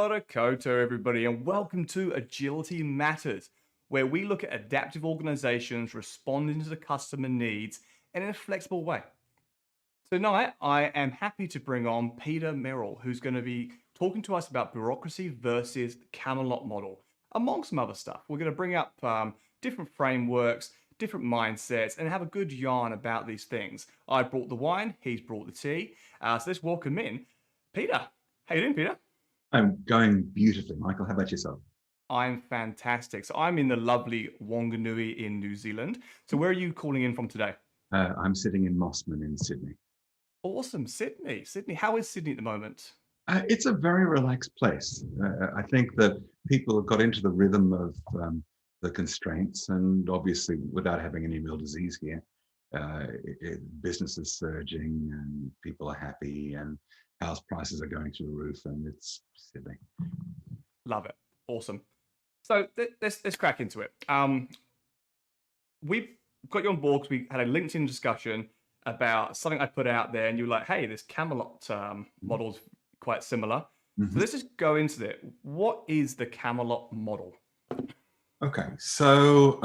Kia ora koutou, everybody, and welcome to Agility Matters, where we look at adaptive organizations responding to the customer needs in a flexible way. Tonight, I am happy to bring on Peter Merel, who's going to be talking to us about bureaucracy versus the Camelot Model, among some other stuff. We're going to bring up different frameworks, different mindsets, and have a good yarn about these things. I brought the wine, he's brought the tea. So let's welcome in Peter. How you doing, Peter? I'm going beautifully, Michael. How about yourself? I'm fantastic. So I'm in the lovely Wanganui in New Zealand. So where are you calling in from today? I'm sitting in Mossman in Sydney. Awesome, Sydney. Sydney, how is Sydney at the moment? It's a very relaxed place. I think that people have got into the rhythm of the constraints, and obviously, without having any real disease here, business is surging, and people are happy, and house prices are going through the roof, and it's Sydney. Love it. Awesome. So let's crack into it. We've got you on board because we had a LinkedIn discussion about something I put out there, and you were like, "Hey, this Camelot model's quite similar." So let's just go into it. What is the Camelot model? Okay, so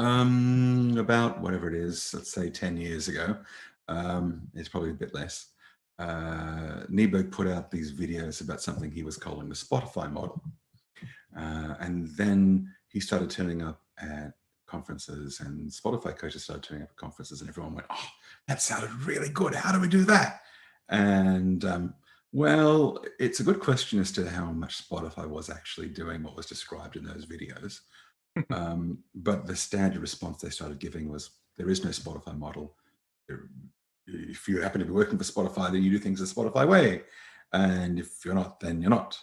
about whatever it is, let's say 10 years ago, it's probably a bit less, Nieberg put out these videos about something he was calling the Spotify model. And then he started turning up at conferences, and Spotify coaches started turning up at conferences, and everyone went, "Oh, that sounded really good. How do we do that?" And well, it's a good question as to how much Spotify was actually doing what was described in those videos. But the standard response they started giving was, there is no Spotify model. If you happen to be working for Spotify, then you do things the Spotify way. And if you're not, then you're not.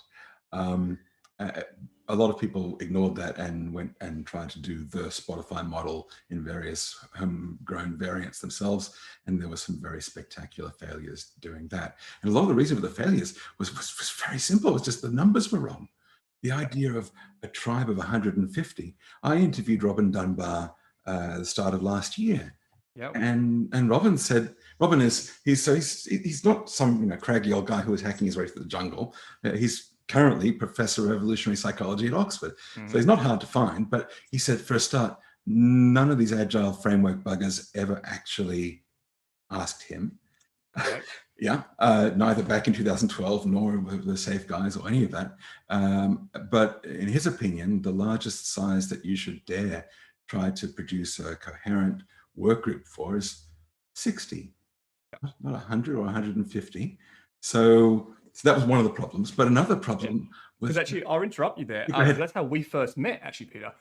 A lot of people ignored that and went and tried to do the Spotify model in various homegrown variants themselves. And there were some very spectacular failures doing that. And a lot of the reason for the failures was very simple. It was just the numbers were wrong. The idea of a tribe of 150. I interviewed Robin Dunbar at the start of last year. Yep. And Robin said, he's not some craggy old guy who was hacking his way through the jungle. He's currently professor of evolutionary psychology at Oxford. So he's not hard to find, but he said, for a start, none of these agile framework buggers ever actually asked him. Yeah, neither back in 2012 nor the Safe Guys or any of that. But in his opinion, the largest size that you should dare try to produce a coherent work group for is 60, not 100 or 150. So that was one of the problems. But another problem was... Because actually, I'll interrupt you there. That's how we first met, actually, Peter.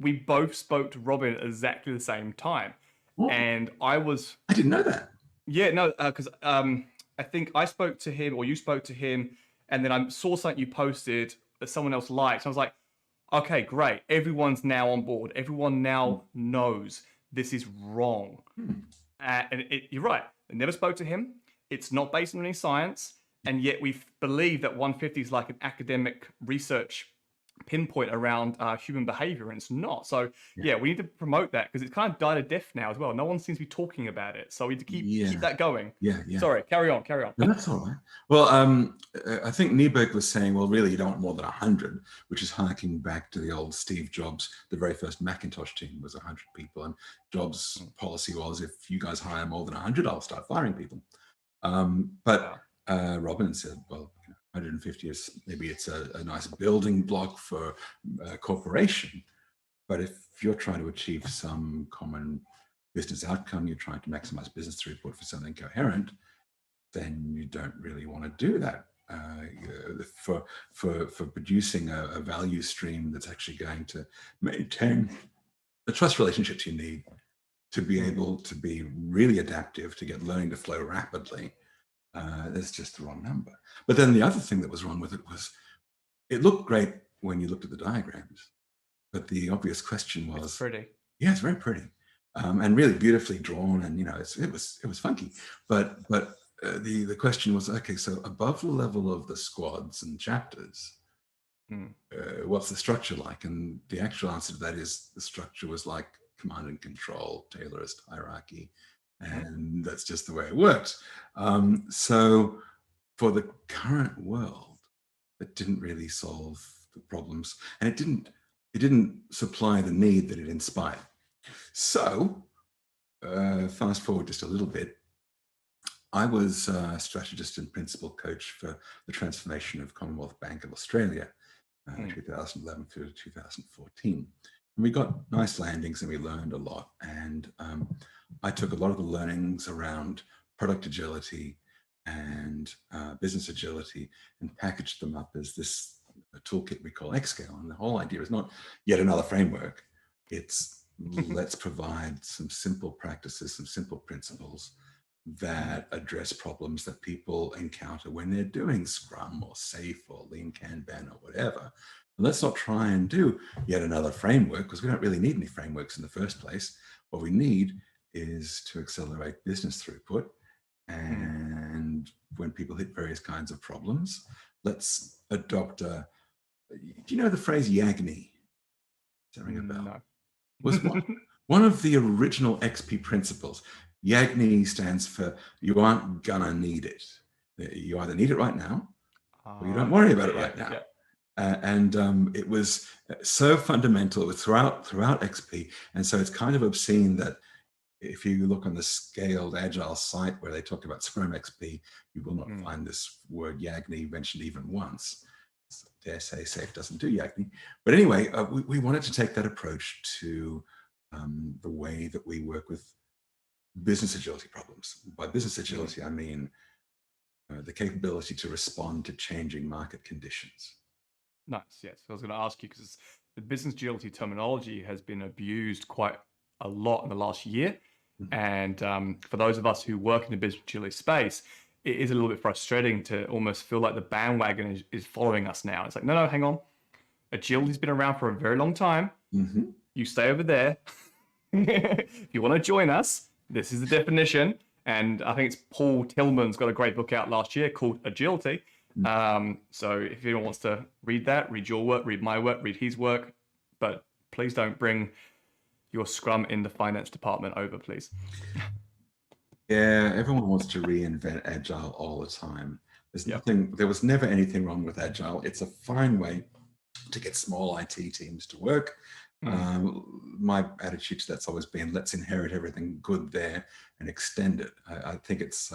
We both spoke to Robin at exactly the same time. Oh, and I didn't know that. Yeah, no, because I think I spoke to him or you spoke to him, and then I saw something you posted that someone else liked. And I was like, okay, great. Everyone's now on board. Everyone now knows this is wrong. And you're right. I never spoke to him. It's not based on any science. And yet we believe that 150 is like an academic research pinpoint around human behavior, and it's not. So yeah, we need to promote that because it's kind of died a death now as well. No one seems to be talking about it. So we need to keep that going. Yeah. Sorry, carry on. No, that's all right. Well, I think Nieberg was saying, well, really, you don't want more than 100, which is harking back to the old Steve Jobs. The very first Macintosh team was 100 people, and Jobs' policy was, if you guys hire more than 100, I'll start firing people. But Robin said, well, 150 is maybe it's a nice building block for a corporation. But if you're trying to achieve some common business outcome, you're trying to maximize business throughput for something coherent, then you don't really want to do that. For producing a value stream that's actually going to maintain the trust relationships you need to be able to be really adaptive, to get learning to flow rapidly, that's just the wrong number. But then the other thing that was wrong with it was, it looked great when you looked at the diagrams, but the obvious question was, it's pretty. Yeah, it's very pretty, and really beautifully drawn, and it was funky. But the question was, okay, so above the level of the squads and chapters, what's the structure like? And the actual answer to that is, the structure was like command and control, Taylorist hierarchy. And that's just the way it works. So for the current world, that didn't really solve the problems, and it didn't supply the need that it inspired. So fast forward just a little bit. I was a strategist and principal coach for the transformation of Commonwealth Bank of Australia, 2011 through to 2014. And we got nice landings and we learned a lot. And I took a lot of the learnings around product agility and business agility and packaged them up as this toolkit we call XSCALE. And the whole idea is not yet another framework. It's let's provide some simple practices, some simple principles that address problems that people encounter when they're doing Scrum or Safe or Lean Kanban or whatever. And let's not try and do yet another framework, because we don't really need any frameworks in the first place. What we need is to accelerate business throughput. And when people hit various kinds of problems, let's adopt do you know the phrase YAGNI? Does that ring a bell? No. Was one of the original XP principles. YAGNI stands for you aren't gonna need it. You either need it right now, or you don't worry about it right now. Yeah. And it was so fundamental. It was throughout XP, and so it's kind of obscene that if you look on the Scaled Agile site where they talk about Scrum XP, you will not find this word YAGNI mentioned even once. So, dare say Safe doesn't do YAGNI. But anyway, we wanted to take that approach to the way that we work with business agility problems. By business agility, I mean the capability to respond to changing market conditions. Nice, yes. I was going to ask you, because the business agility terminology has been abused quite a lot in the last year. And for those of us who work in the business agility space, it is a little bit frustrating to almost feel like the bandwagon is following us now. It's like, no, hang on. Agility's been around for a very long time. You stay over there. If you want to join us, this is the definition. And I think it's Paul Tillman's got a great book out last year called Agility. So if anyone wants to read that, read your work, read my work, read his work, but please don't bring your Scrum in the finance department over, please. Yeah, everyone wants to reinvent Agile all the time. There was never anything wrong with Agile. It's a fine way to get small IT teams to work. My attitude to that's always been, let's inherit everything good there and extend it. I think it's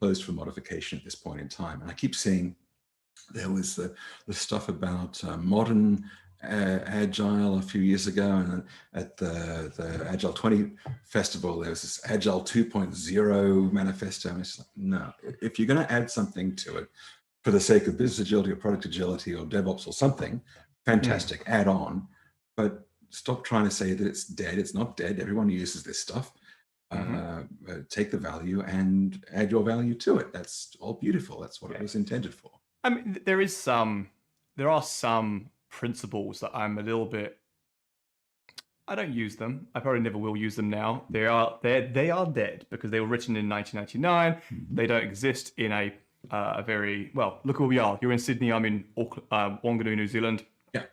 closed for modification at this point in time. And I keep seeing there was the stuff about modern Agile a few years ago, and at the Agile 20 festival, there was this Agile 2.0 manifesto. And it's like, no, if you're going to add something to it for the sake of business agility or product agility or DevOps or something, fantastic, add on. But stop trying to say that it's dead. It's not dead. Everyone uses this stuff. Take the value and add your value to it. That's all beautiful. That's what it was intended for. I mean, there are some principles that I'm a little bit, I don't use them. I probably never will use them now. They are dead because they were written in 1999. They don't exist in a very, well, look where we are. You're in Sydney, I'm in Wanganui, New Zealand. Yeah.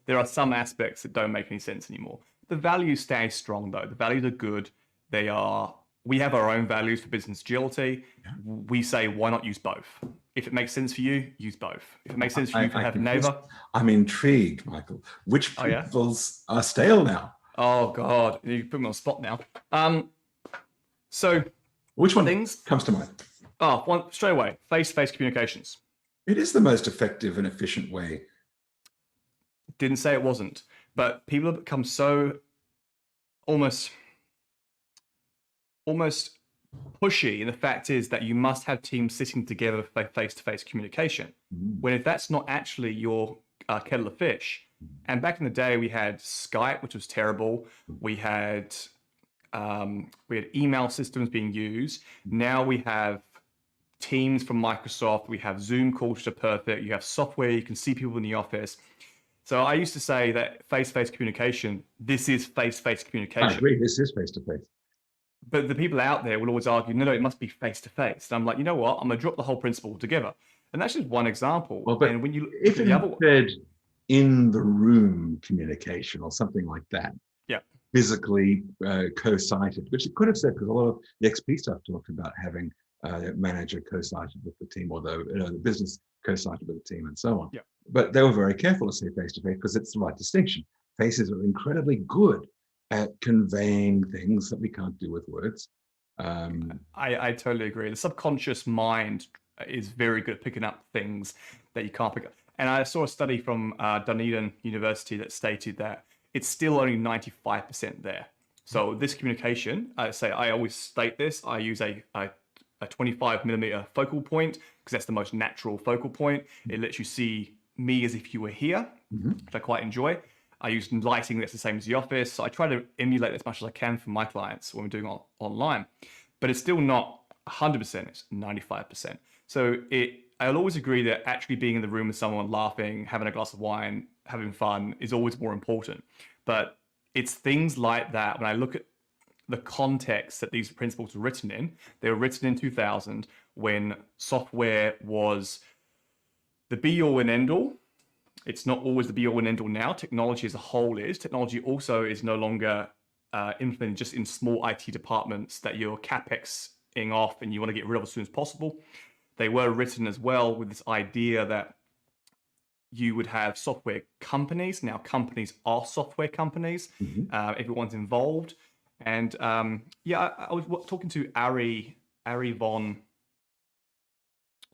There are some aspects that don't make any sense anymore. The values stay strong though. The values are good. We have our own values for business agility. Yeah. We say, why not use both? If it makes sense for you, use both. If it makes sense for you, you can have a neighbor. I'm intrigued, Michael. Which principles are stale now? Oh God, you put me on the spot now. So which one comes to mind? One straight away, face-to-face communications. It is the most effective and efficient way. Didn't say it wasn't, but people have become so almost pushy. And the fact is that you must have teams sitting together for face-to-face communication. When if that's not actually your kettle of fish. And back in the day, we had Skype, which was terrible. We had email systems being used. Now we have Teams from Microsoft. We have Zoom calls, which are perfect. You have software. You can see people in the office. So I used to say that face-to-face communication, this is face-to-face communication. I agree, this is face-to-face. But the people out there will always argue, no, it must be face-to-face. And I'm like, you know what? I'm going to drop the whole principle together. And that's just one example. Well, but and when you if you said in the room communication or something like that, physically co-cited, which it could have said, because a lot of the XP stuff talked about having manager co-cited with the team, or the business co-cited with the team, and so on. Yeah. But they were very careful to say face-to-face because it's the right distinction. Faces are incredibly good at conveying things that we can't do with words. I totally agree. The subconscious mind is very good at picking up things that you can't pick up. And I saw a study from Dunedin University that stated that it's still only 95% there. So this communication, I always state this, I use a 25mm focal point because that's the most natural focal point. It lets you see me as if you were here, which I quite enjoy. I use lighting that's the same as the office. So I try to emulate as much as I can for my clients when we're doing online, but it's still not 100%, it's 95%. So I'll always agree that actually being in the room with someone, laughing, having a glass of wine, having fun is always more important. But it's things like that. When I look at the context that these principles were written in, they were written in 2000 when software was the be-all and end-all. It's not always the be-all and end-all now. Technology as a whole is. Technology also is no longer implemented just in small IT departments that you're CapExing off and you want to get rid of as soon as possible. They were written as well with this idea that you would have software companies. Now companies are software companies. Everyone's involved. And I was talking to Ari Von,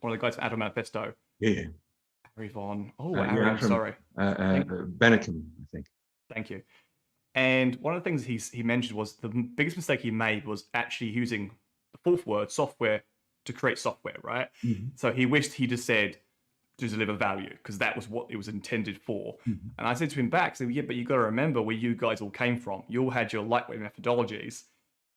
one of the guys from Agile Manifesto. Yeah. Ari Von. I'm sorry. Bennekin, I think. Thank you. And one of the things he mentioned was the biggest mistake he made was actually using the fourth word, software, to create software, right? So he wished he just said to deliver value, because that was what it was intended for. And I said to him back, yeah, but you got to remember where you guys all came from. You all had your lightweight methodologies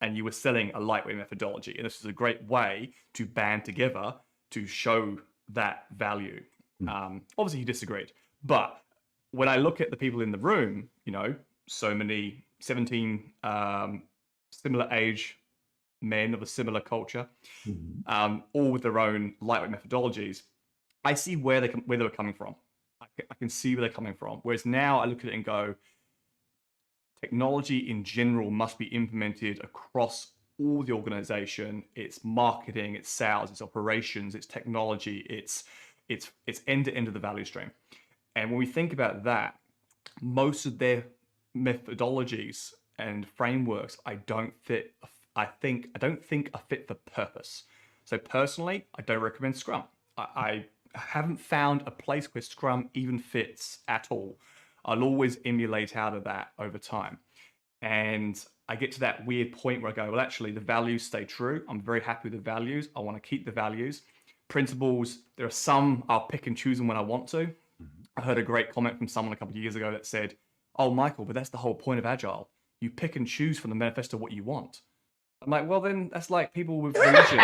and you were selling a lightweight methodology. And this was a great way to band together to show that value. Obviously he disagreed, but when I look at the people in the room, so many 17 similar age men of a similar culture, all with their own lightweight methodologies, I see where they were coming from. I can see where they're coming from. Whereas now I look at it and go, technology in general must be implemented across all the organization. It's marketing, it's sales, it's operations, it's technology, it's end to end of the value stream. And when we think about that, most of their methodologies and frameworks I don't think are fit for purpose. So personally, I don't recommend Scrum. I haven't found a place where Scrum even fits at all. I'll always emulate out of that over time. And I get to that weird point where I go, well, actually the values stay true. I'm very happy with the values. I want to keep the values. Principles, there are some I'll pick and choose them when I want to. I heard a great comment from someone a couple of years ago that said, oh, Michael, but that's the whole point of Agile. You pick and choose from the manifesto what you want. I'm like, well, then that's like people with religion.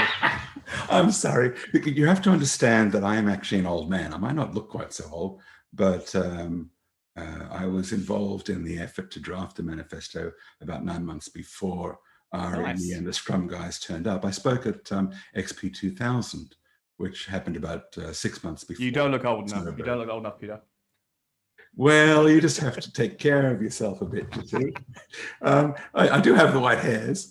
I'm sorry. You have to understand that I am actually an old man. I might not look quite so old, but I was involved in the effort to draft the manifesto about 9 months before RE and the Scrum guys turned up. I spoke at XP 2000, which happened about 6 months before. You don't look old enough. You don't look old enough, Peter. Well, you just have to take care of yourself a bit, you see. I do have the white hairs.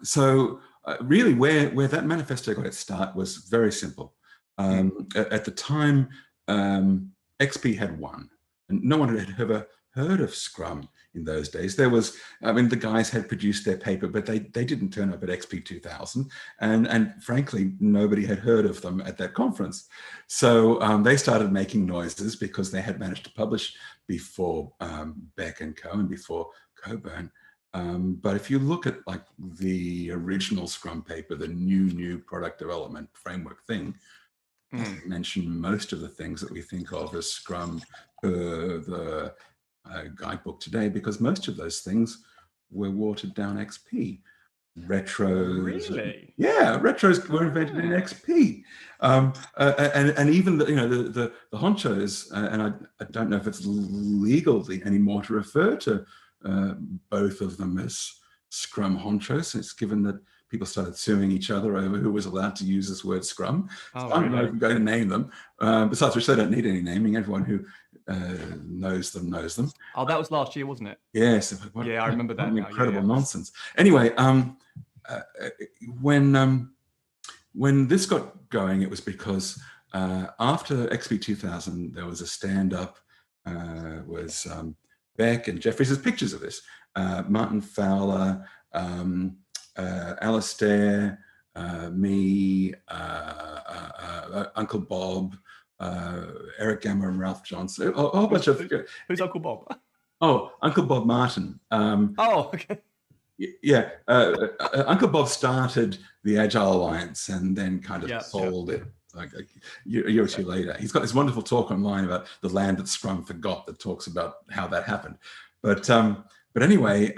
So really where that manifesto got its start was very simple. At the time, XP had won, and no one had ever heard of Scrum in those days. The guys had produced their paper, but they didn't turn up at XP 2000. And frankly, nobody had heard of them at that conference. So they started making noises because they had managed to publish before Beck and Co. and before Coburn. But if you look at like the original Scrum paper, the new product development framework thing, doesn't mention most of the things that we think of as Scrum per the guidebook today, because most of those things were watered down XP. Retros. Really? Yeah, retros were invented in XP. And even the honchos, and I don't know if it's legal anymore to refer to both of them as Scrum honchos. It's given that people started suing each other over who was allowed to use this word Scrum. So I'm not going to name them. Besides which, they don't need any naming. Everyone who knows them knows them. Oh, that was last year, wasn't it? Yes. I remember that. Incredible nonsense. Anyway, when this got going, it was because after XP 2000, there was a stand-up, was Beck and Jeffries. There's pictures of this. Martin Fowler, Alastair, me, Uncle Bob, Eric Gammer and Ralph Johnson, a whole bunch of... Who's Uncle Bob? Oh, Uncle Bob Martin. Oh, okay. Yeah, Uncle Bob started the Agile Alliance and then kind of sold it like a year or two later. He's got this wonderful talk online about the land that Scrum forgot that talks about how that happened. But anyway,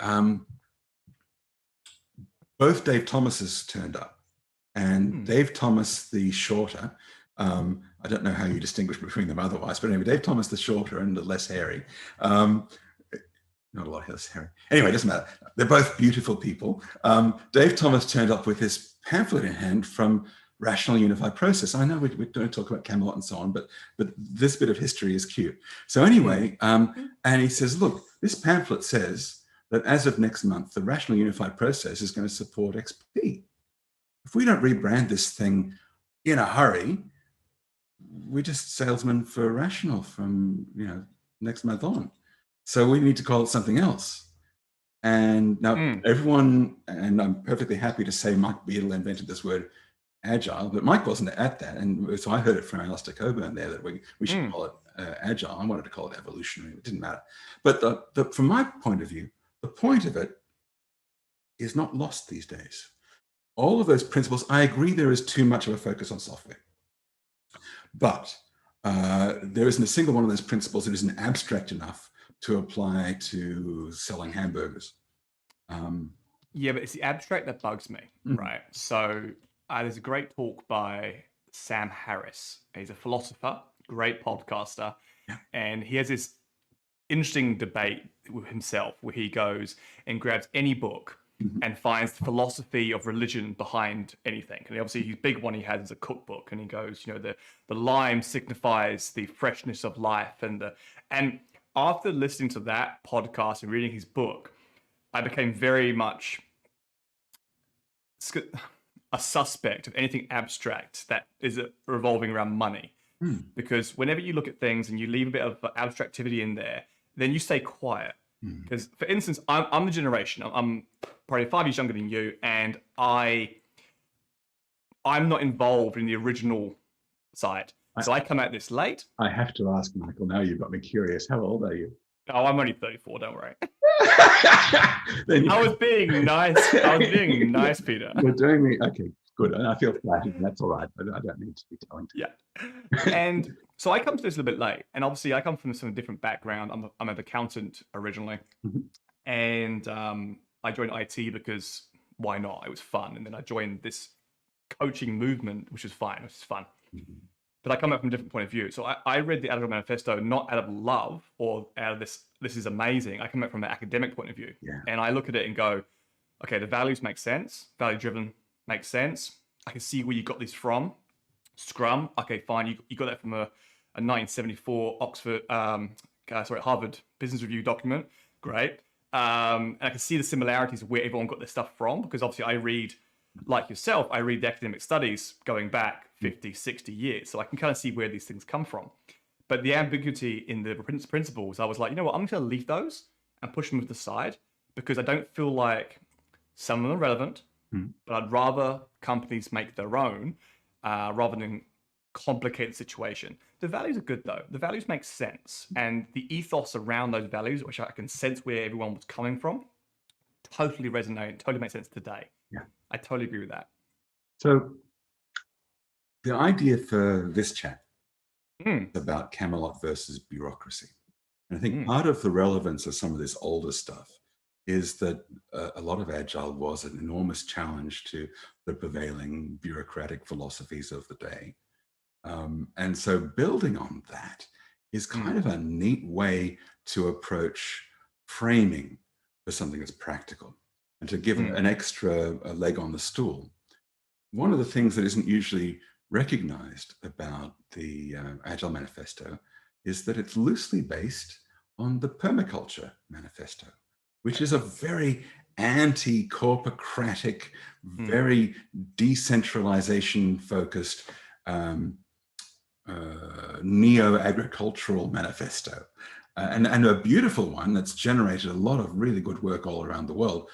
both Dave Thomases turned up, and Dave Thomas, the shorter, I don't know how you distinguish between them otherwise, but anyway, Dave Thomas, the shorter and the less hairy, not a lot less hairy. Anyway, it doesn't matter. They're both beautiful people. Dave Thomas turned up with his pamphlet in hand from Rational Unified Process. I know we don't talk about Camelot and so on, but this bit of history is cute. So anyway, and he says, look, this pamphlet says that as of next month, the Rational Unified Process is going to support XP. If we don't rebrand this thing in a hurry, we're just salesmen for Rational from next month on. So we need to call it something else. And now everyone, and I'm perfectly happy to say Mike Beadle invented this word agile, but Mike wasn't at that. And so I heard it from Alistair Coburn there that we should call it agile. I wanted to call it evolutionary. It didn't matter. But from my point of view, the point of it is not lost these days. All of those principles, I agree there is too much of a focus on software. But there isn't a single one of those principles that isn't abstract enough to apply to selling hamburgers. Yeah, but it's the abstract that bugs me, right? So there's a great talk by Sam Harris. He's a philosopher, great podcaster, and he has this interesting debate with himself where he goes and grabs any book and finds the philosophy of religion behind anything. And obviously his big one he has is a cookbook, and he goes, the lime signifies the freshness of life, and after listening to that podcast and reading his book, I became very much a suspect of anything abstract that is revolving around money. Because whenever you look at things and you leave a bit of abstractivity in there, then you stay quiet. Because, for instance, I'm the generation, I'm probably 5 years younger than you, and I'm not involved in the original side. So I come at this late. I have to ask, Michael, now you've got me curious. How old are you? Oh, I'm only 34, don't worry. I was being nice. Peter. You're doing me, okay, good. I feel flattered, that's all right, but I don't need to be telling you. Yeah. And so I come to this a little bit late, and obviously I come from some different background. I'm an accountant originally, and I joined IT because why not? It was fun. And then I joined this coaching movement, which was fine. It was fun. But I come at it from a different point of view. So I read the Agile Manifesto not out of love or out of this is amazing. I come at it from an academic point of view. And I look at it and go, okay, the values make sense. Value-driven makes sense. I can see where you got this from. Scrum, okay, fine. You got that from a 1974 Harvard Business Review document. Great. And I can see the similarities of where everyone got their stuff from, because obviously I read, like yourself, I read the academic studies going back 50, 60 years. So I can kind of see where these things come from. But the ambiguity in the principles, I was like, you know what, I'm just going to leave those and push them to the side, because I don't feel like some of them are relevant, but I'd rather companies make their own rather than complicate the situation. The values are good though. The values make sense. And the ethos around those values, which I can sense where everyone was coming from, totally resonate, totally makes sense today. Yeah. I totally agree with that. So the idea for this chat is about Camelot versus bureaucracy. And I think part of the relevance of some of this older stuff is that a lot of Agile was an enormous challenge to the prevailing bureaucratic philosophies of the day. And so building on that is kind of a neat way to approach framing for something that's practical and to give an extra leg on the stool. One of the things that isn't usually recognized about the Agile Manifesto is that it's loosely based on the Permaculture Manifesto, which is a very anti-corporocratic, very decentralization-focused neo-agricultural manifesto. And a beautiful one that's generated a lot of really good work all around the world.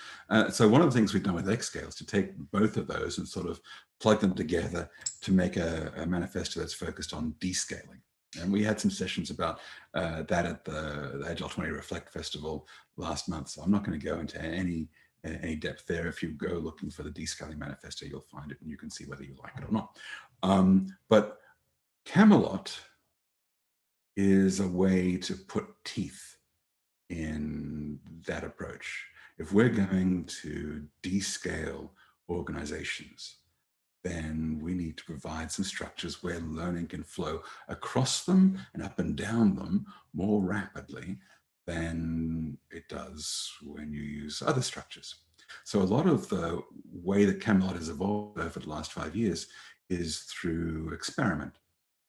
So one of the things we've done with XSCALE is to take both of those and sort of plug them together to make a manifesto that's focused on descaling. And we had some sessions about that at the Agile 20 Reflect Festival last month. So I'm not going to go into any depth there. If you go looking for the descaling manifesto, you'll find it and you can see whether you like it or not. But Camelot is a way to put teeth in that approach. If we're going to descale organizations, then we need to provide some structures where learning can flow across them and up and down them more rapidly than it does when you use other structures. So a lot of the way that Camelot has evolved over the last 5 years is through experiment.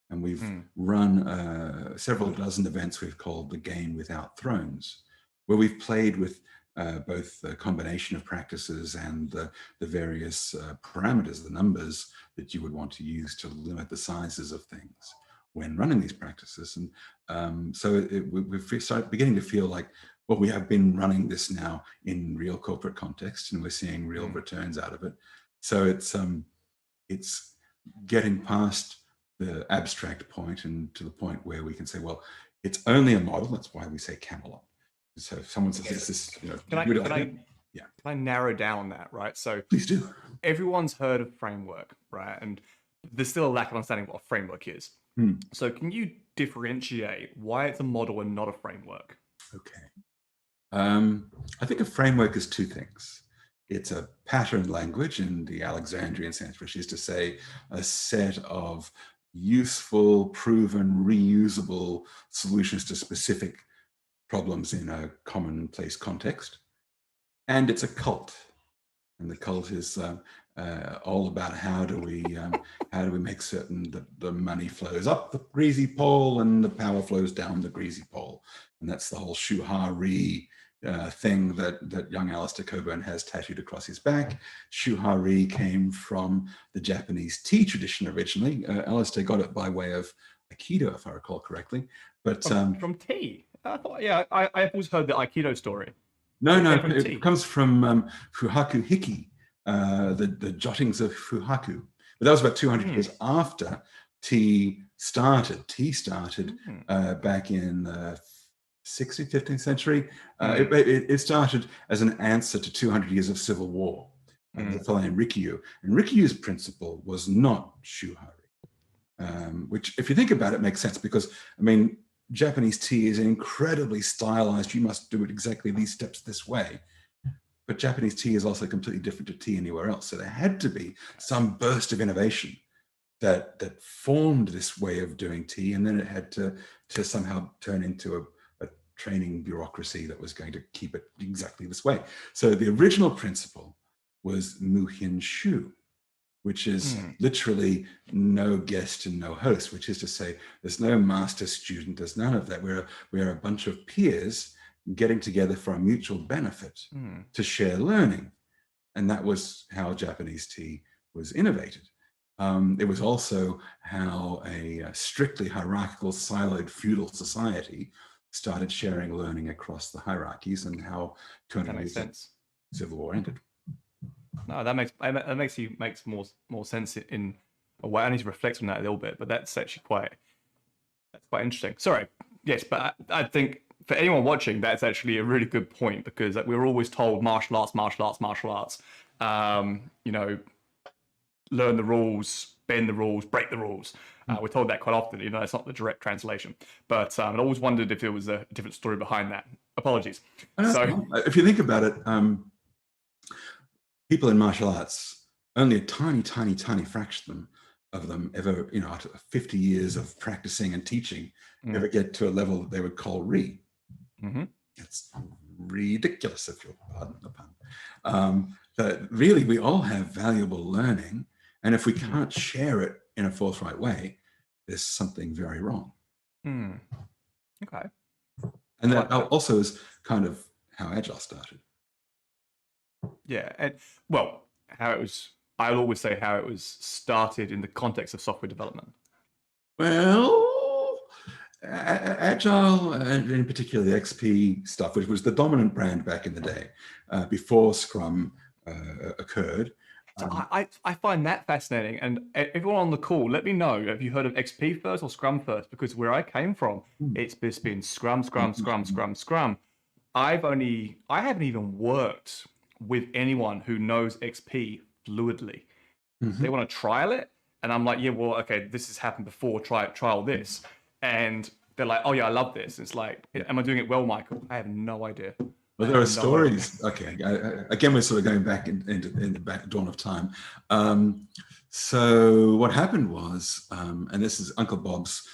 And we've run several dozen events we've called the Game Without Thrones, where we've played with both the combination of practices and the various parameters, the numbers that you would want to use to limit the sizes of things when running these practices. And so we've started beginning to feel like, well, we have been running this now in real corporate context, and we're seeing real returns out of it. So it's getting past the abstract point and to the point where we can say, well, it's only a model. That's why we say Camelot. So if someone says, "Is this, can I narrow down that, right?" So please do. Everyone's heard of framework, right? And there's still a lack of understanding what a framework is. So can you differentiate why it's a model and not a framework? Okay. I think a framework is two things. It's a pattern language in the Alexandrian sense, which is to say a set of useful, proven, reusable solutions to specific problems in a commonplace context. And it's a cult. And the cult is all about how do we make certain that the money flows up the greasy pole and the power flows down the greasy pole. And that's the whole Shuhari thing that young Alistair Coburn has tattooed across his back. Shuhari came from the Japanese tea tradition originally. Alistair got it by way of Aikido, if I recall correctly. But from tea? I thought, I always heard the Aikido story. No, it comes from Fuhaku Hiki, the jottings of Fuhaku. But that was about 200 years after tea started. Tea started back in the 16th, 15th century. It started as an answer to 200 years of civil war. And the fellow named Rikyu. And Rikyu's principle was not Shuhari, which, if you think about it, makes sense because, I mean, Japanese tea is incredibly stylized. You must do it exactly these steps this way. But Japanese tea is also completely different to tea anywhere else. So there had to be some burst of innovation that formed this way of doing tea. And then it had to somehow turn into a training bureaucracy that was going to keep it exactly this way. So the original principle was Muhin Shu, which is literally no guest and no host, which is to say there's no master student, there's none of that. We're a bunch of peers getting together for a mutual benefit to share learning. And that was how Japanese tea was innovated. It was also how a strictly hierarchical, siloed feudal society started sharing learning across the hierarchies, and how 200 years of civil war ended. No, that makes more sense in a way. I need to reflect on that a little bit, but that's actually quite interesting. Sorry, yes, but I think for anyone watching, that's actually a really good point, because we were always told martial arts. Learn the rules, bend the rules, break the rules. We're told that quite often. It's not the direct translation, but I always wondered if there was a different story behind that. Apologies. So, if you think about it, people in martial arts, only a tiny fraction of them ever, after 50 years of practicing and teaching, ever get to a level that they would call Ri. It's ridiculous, if you'll pardon the pun. But really, we all have valuable learning, and if we can't share it in a forthright way, there's something very wrong. Okay. And that also is kind of how Agile started. Yeah, and well, how it was. I'll always say how it was started in the context of software development. Well, Agile, and in particular the XP stuff, which was the dominant brand back in the day, before Scrum occurred. So I find that fascinating. And everyone on the call, let me know, have you heard of XP first or Scrum first? Because where I came from, it's just been Scrum, Scrum, Scrum, Scrum, Scrum. I haven't even worked with anyone who knows XP fluidly. They want to trial it, and I'm like, yeah, well, okay, this has happened before. Trial this, and they're like, oh yeah, I love this. It's like, am I doing it well, Michael? I have no idea. Well, there are stories. Okay, again, we're sort of going back into the back dawn of time. So what happened was, and this is Uncle Bob's,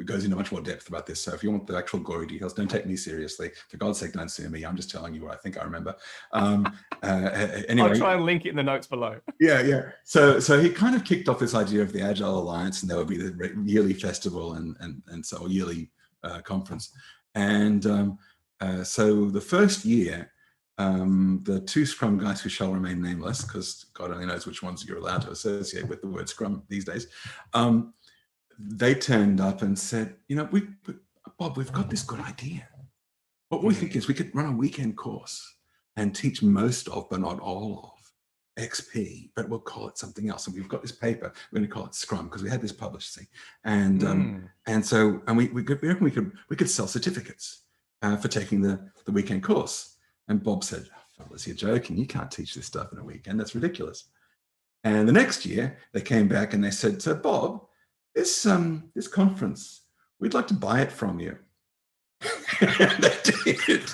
goes into much more depth about this. So if you want the actual gory details, don't take me seriously. For God's sake, don't sue me. I'm just telling you what I think I remember. Anyway, I'll try and link it in the notes below. Yeah. So he kind of kicked off this idea of the Agile Alliance, and there would be the yearly festival and so yearly conference. And so the first year, the two Scrum guys who shall remain nameless, because God only knows which ones you're allowed to associate with the word Scrum these days, they turned up and said, Bob, we've got this good idea. What we think is we could run a weekend course and teach most of, but not all of, XP, but we'll call it something else. And we've got this paper, we're going to call it Scrum, because we had this published thing. And we could sell certificates for taking the weekend course. And Bob said, oh, fellas, you're joking. You can't teach this stuff in a weekend. That's ridiculous. And the next year they came back and they said, so Bob, this conference, we'd like to buy it from you. And they did.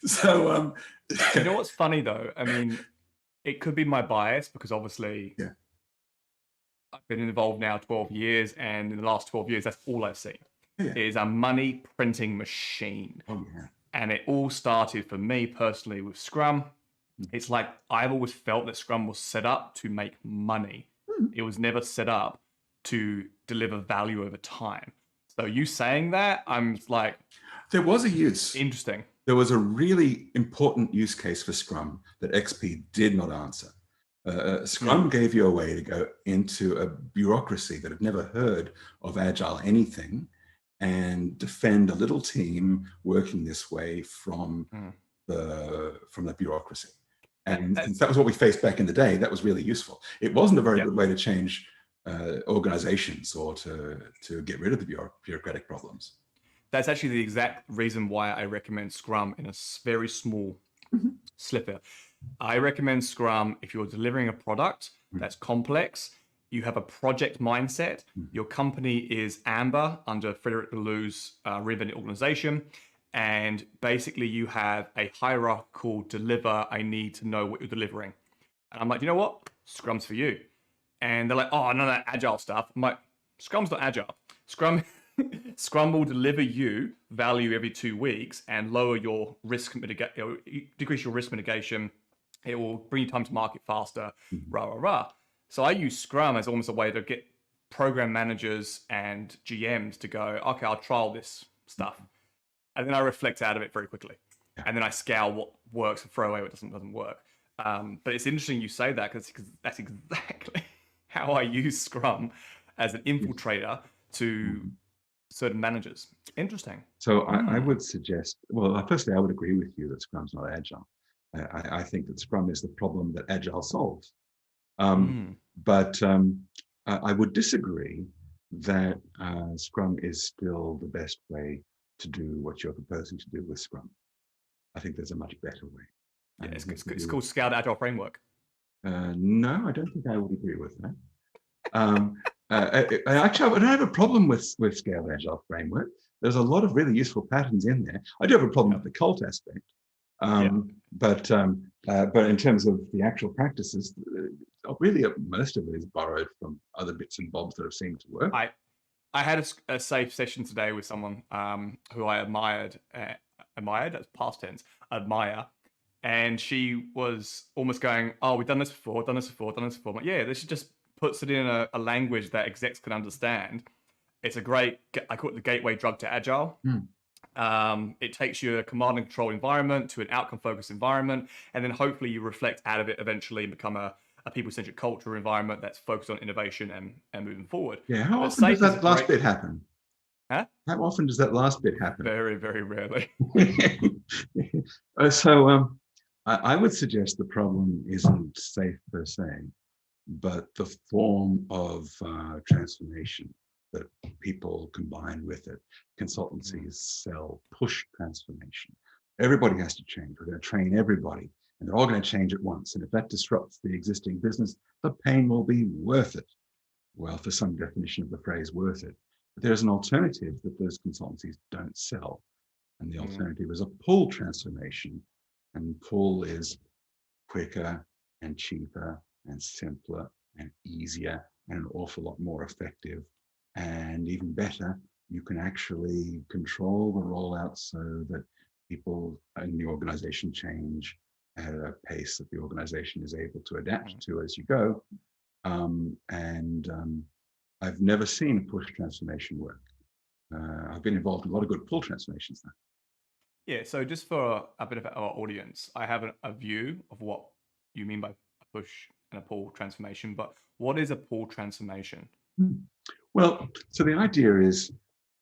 So you know what's funny though? I mean, it could be my bias because obviously I've been involved now 12 years, and in the last 12 years, that's all I've seen. It is a money printing machine. And it all started for me personally with Scrum. It's like I've always felt that Scrum was set up to make money. It was never set up to deliver value over time. So you saying that, I'm like, there was a use. Interesting. There was a really important use case for Scrum that XP did not answer. Scrum gave you a way to go into a bureaucracy that had never heard of Agile anything and defend a little team working this way from the bureaucracy. And since that was what we faced back in the day, that was really useful. It wasn't a very good way to change organizations or to get rid of the bureaucratic problems. That's actually the exact reason why I recommend Scrum in a very small sliver. I recommend Scrum if you're delivering a product that's complex, you have a project mindset, your company is Amber under Frederick Laloux's reinvented organization, and basically you have a hierarchical deliver, I need to know what you're delivering. And I'm like, you know what? Scrum's for you. And they're like, oh, none of that Agile stuff. I'm like, Scrum's not Agile. Scrum will deliver you value every 2 weeks and lower your risk decrease your risk mitigation. It will bring you time to market faster, So I use Scrum as almost a way to get program managers and GMs to go, okay, I'll trial this stuff. And then I reflect out of it very quickly. And then I scale what works and throw away what doesn't work. But it's interesting you say that because that's exactly how I use Scrum as an infiltrator to certain managers. Interesting. So I would suggest, well, firstly, I would agree with you that Scrum's not Agile. I think that Scrum is the problem that Agile solves. But I would disagree that Scrum is still the best way to do what you're proposing to do with Scrum. I think there's a much better way. Yeah, it's called Scaled Agile Framework. No, I don't think I would agree with that. Actually, I don't have a problem with Scaled Agile Framework. There's a lot of really useful patterns in there. I do have a problem with the cult aspect. But in terms of the actual practices, really most of it is borrowed from other bits and bobs that have seemed to work. I had a safe session today with someone who I admired, that's past tense, admire. And she was almost going, oh, we've done this before. I'm like, yeah, this just puts it in a language that execs can understand. It's a great, I call it the gateway drug to Agile. It takes you a command and control environment to an outcome focused environment, and then hopefully you reflect out of it eventually and become a people-centric culture environment that's focused on innovation and moving forward. Yeah. How But often does SAFe is a that last great, bit happen? huh? How often does that last bit happen? Very, very rarely. So I would suggest the problem isn't safe per se, but the form of transformation that people combine with it. Consultancies sell push transformation. Everybody has to change. We're going to train everybody, and they're all going to change at once. And if that disrupts the existing business, the pain will be worth it. Well, for some definition of the phrase worth it. But there's an alternative that those consultancies don't sell. And the alternative is a pull transformation. And pull is quicker and cheaper and simpler and easier and an awful lot more effective. And even better, you can actually control the rollout so that people in the organization change at a pace that the organization is able to adapt to as you go. I've never seen a push transformation work. I've been involved in a lot of good pull transformations though. Yeah, so just for a bit of our audience, I have a view of what you mean by a push and a pull transformation, but what is a pull transformation? Well, so the idea is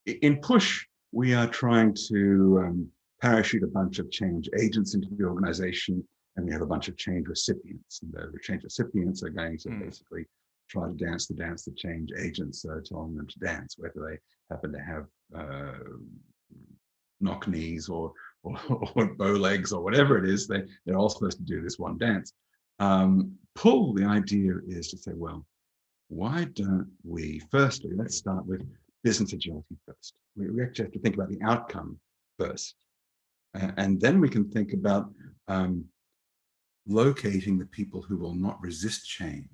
in push, we are trying to parachute a bunch of change agents into the organization, and we have a bunch of change recipients. And the change recipients are going to basically try to dance the dance that change agents are telling them to dance, whether they happen to have knock knees or bow legs or whatever it is. They're all supposed to do this one dance. Pull, the idea is to say, well, why don't we, firstly, let's start with business agility first. We actually have to think about the outcome first. And then we can think about locating the people who will not resist change.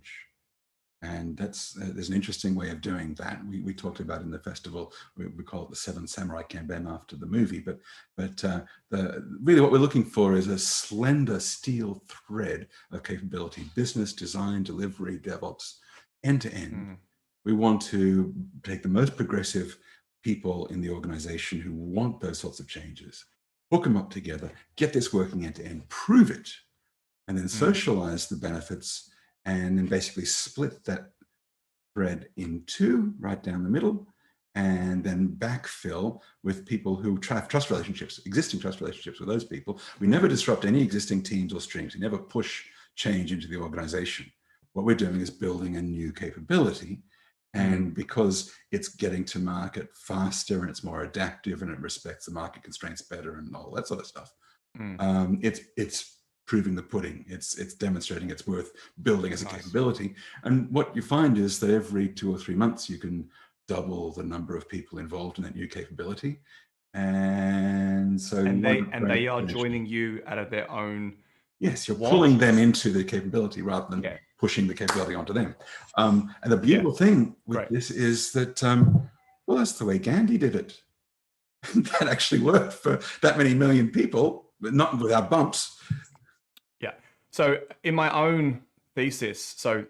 And there's an interesting way of doing that. We talked about in the festival, we call it the Seven Samurai campaign after the movie, but really what we're looking for is a slender steel thread of capability, business, design, delivery, DevOps, end to end. We want to take the most progressive people in the organization who want those sorts of changes, hook them up together, get this working end to end, prove it, and then socialize the benefits, and then basically split that thread in two, right down the middle, and then backfill with people who have trust relationships, existing trust relationships with those people. We never disrupt any existing teams or streams. We never push change into the organization. What we're doing is building a new capability. And because it's getting to market faster and it's more adaptive and it respects the market constraints better and all that sort of stuff, it's proving the pudding. It's demonstrating it's worth building as a capability. And what you find is that every 2 or 3 months, you can double the number of people involved in that new capability. And so they are joining you out of their own. Yes, you're pulling them into the capability rather than pushing the capability onto them. And the beautiful thing with this is that, well, that's the way Gandhi did it. That actually worked for that many million people, but not without bumps. Yeah. So in my own thesis, so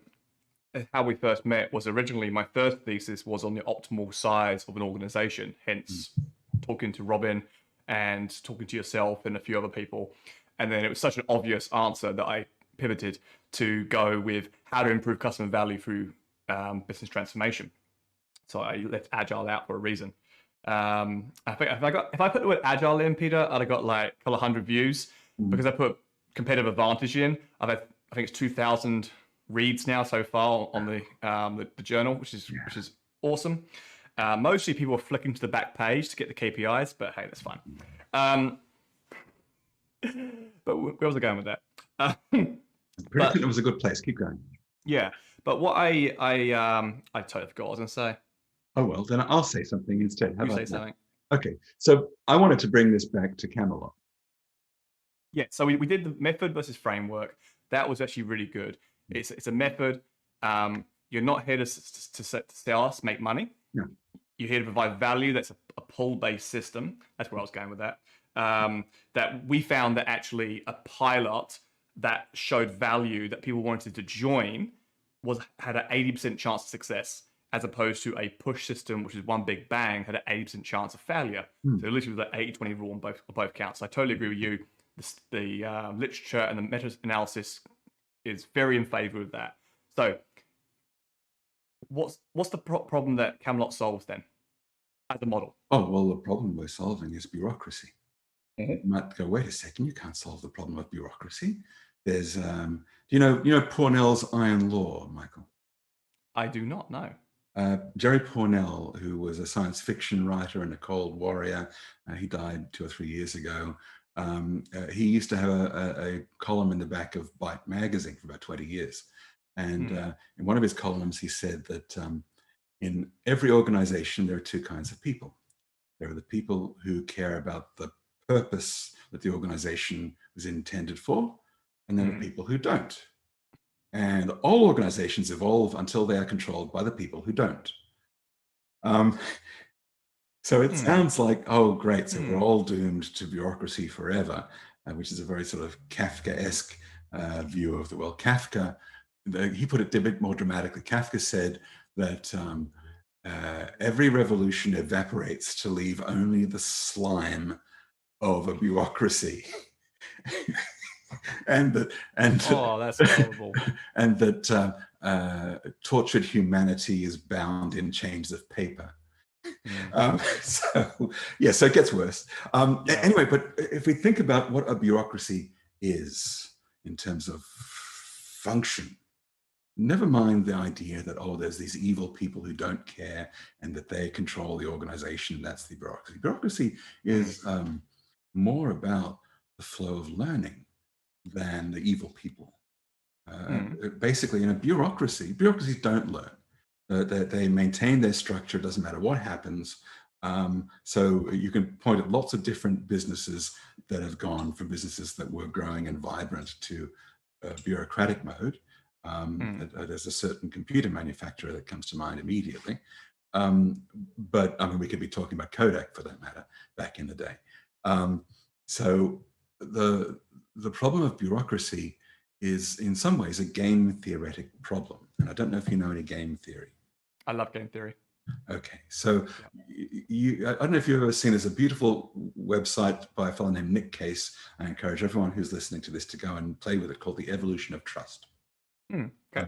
how we first met was originally my first thesis was on the optimal size of an organization, hence talking to Robin and talking to yourself and a few other people. And then it was such an obvious answer that I pivoted to go with how to improve customer value through business transformation. So I left Agile out for a reason. I think if I put the word Agile in, Peter, I'd have got like a couple of 100 views because I put competitive advantage in. I've had, I think it's 2,000 reads now so far on the journal, which is awesome. Mostly people are flicking to the back page to get the KPIs, but hey, that's fine. But where was I going with that? It was a good place. Keep going. Yeah, but what I totally forgot what I was going to say. Oh well, then I'll say something instead. How you about say that? something? Okay, so I wanted to bring this back to Camelot. Yeah, so we did the method versus framework. That was actually really good. It's a method. You're not here to sell us, make money. No. You're here to provide value. That's a pull-based system. That's where I was going with that. That we found that actually a pilot that showed value that people wanted to join had an 80% chance of success. as opposed to a push system, which is one big bang, had an 80% chance of failure. So literally the 80-20 rule on both counts. I totally agree with you. The literature and the meta-analysis is very in favor of that. So what's the problem that Camelot solves then as a model? Oh, well, the problem we're solving is bureaucracy. Mhm. You might go, wait a second, you can't solve the problem of bureaucracy. There's, you know Pornell's iron law, Michael? I do not know. Jerry Pornell, who was a science fiction writer and a cold warrior, he died 2 or 3 years ago. He used to have a column in the back of Byte magazine for about 20 years. And in one of his columns, he said that in every organization, there are two kinds of people. There are the people who care about the purpose that the organization was intended for, and there are people who don't. And all organizations evolve until they are controlled by the people who don't. So it sounds like, oh, great, so we're all doomed to bureaucracy forever, which is a very sort of Kafkaesque view of the world. Kafka, he put it a bit more dramatically. Kafka said that every revolution evaporates to leave only the slime of a bureaucracy. and that's horrible. And that tortured humanity is bound in chains of paper. So it gets worse. Anyway, but if we think about what a bureaucracy is in terms of function, never mind the idea that, oh, there's these evil people who don't care and that they control the organization. That's the bureaucracy. Bureaucracy is more about the flow of learning than the evil people. Basically, in a bureaucracies don't learn. They maintain their structure. It doesn't matter what happens. So you can point at lots of different businesses that have gone from businesses that were growing and vibrant to bureaucratic mode. There's a certain computer manufacturer that comes to mind immediately. But I mean, we could be talking about Kodak for that matter back in the day. So the problem of bureaucracy is in some ways a game theoretic problem. And I don't know if you know any game theory. I love game theory. Okay, so I don't know if you've ever seen, there's a beautiful website by a fellow named Nick Case. I encourage everyone who's listening to this to go and play with it, called The Evolution of Trust. Okay.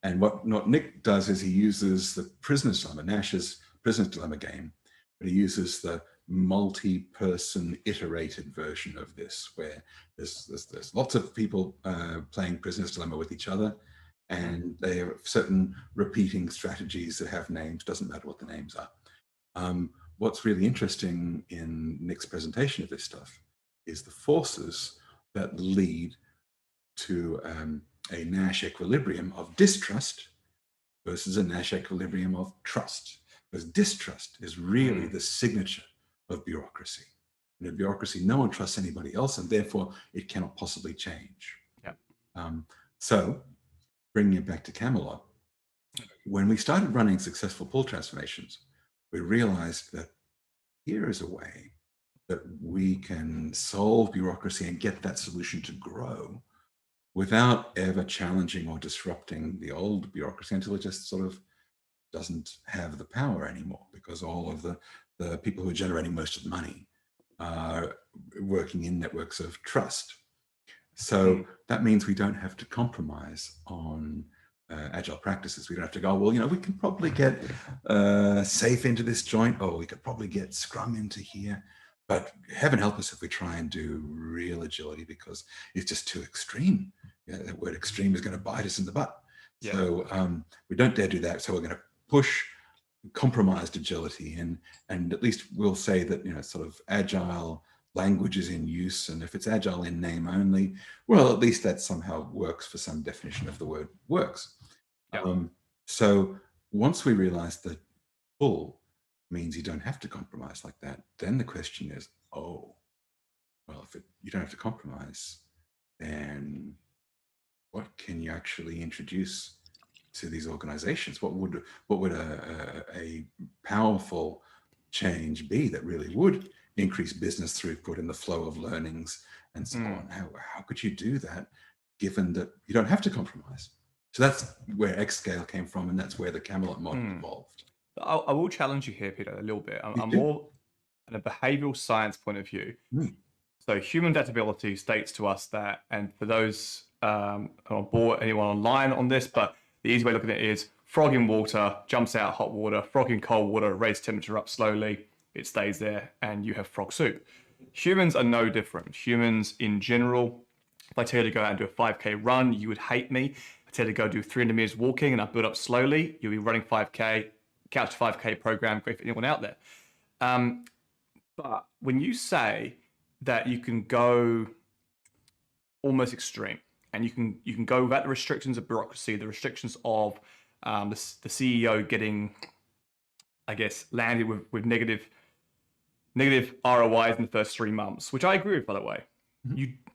And what Nick does is he uses the Prisoner's Dilemma, Nash's Prisoner's Dilemma game, but he uses the multi-person iterated version of this, where there's lots of people playing Prisoner's Dilemma with each other, and they have certain repeating strategies that have names. Doesn't matter what the names are. What's really interesting in Nick's presentation of this stuff is the forces that lead to a Nash equilibrium of distrust versus a Nash equilibrium of trust. Because distrust is really the signature of bureaucracy. In a bureaucracy, no one trusts anybody else, and therefore it cannot possibly change. So, bringing it back to Camelot, when we started running successful pull transformations, we realized that here is a way that we can solve bureaucracy and get that solution to grow without ever challenging or disrupting the old bureaucracy until it just sort of doesn't have the power anymore, because all of the people who are generating most of the money are working in networks of trust. So that means we don't have to compromise on agile practices. We don't have to go, well, we can probably get SAFe into this joint, or we could probably get Scrum into here. But heaven help us if we try and do real agility, because it's just too extreme. That word extreme is going to bite us in the butt. So we don't dare do that. So we're going to push compromised agility, and at least we'll say that sort of agile language is in use, and if it's agile in name only, well, at least that somehow works for some definition of the word works. So once we realize that pull means you don't have to compromise like that, then the question is, oh, well, if you don't have to compromise, then what can you actually introduce to these organizations? What would a powerful change be that really would increase business throughput and the flow of learnings and so on? How could you do that, given that you don't have to compromise? So that's where XScale came from, and that's where the Camelot model evolved. I will challenge you here, Peter, a little bit. I'm do? more in a behavioral science point of view. So human adaptability states to us that, and for those on board, anyone online on this, but the easy way of looking at it is frog in water, jumps out hot water, frog in cold water, raise temperature up slowly, it stays there, and you have frog soup. Humans are no different. Humans in general, if I tell you to go out and do a 5K run, you would hate me. If I tell you to go do 300 meters walking and I build up slowly, you'll be running 5K, couch to 5K program, great for anyone out there. But when you say that you can go almost extreme, and you can go without the restrictions of bureaucracy, the restrictions of the CEO getting, I guess, landed with negative ROIs in the first 3 months, which I agree with, by the way.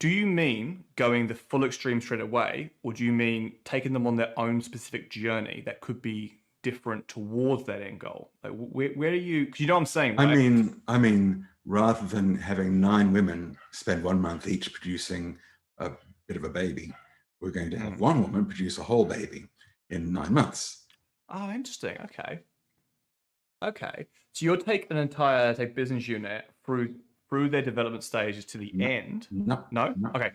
Do you mean going the full extreme straight away, or do you mean taking them on their own specific journey that could be different towards that end goal? Like, where are you? Because you know what I'm saying, right? I mean, rather than having 9 women spend 1 month each producing a bit of a baby, we're going to have 1 woman produce a whole baby in 9 months. Oh, interesting. Okay. So you'll take an entire business unit through their development stages to the end. No. Okay.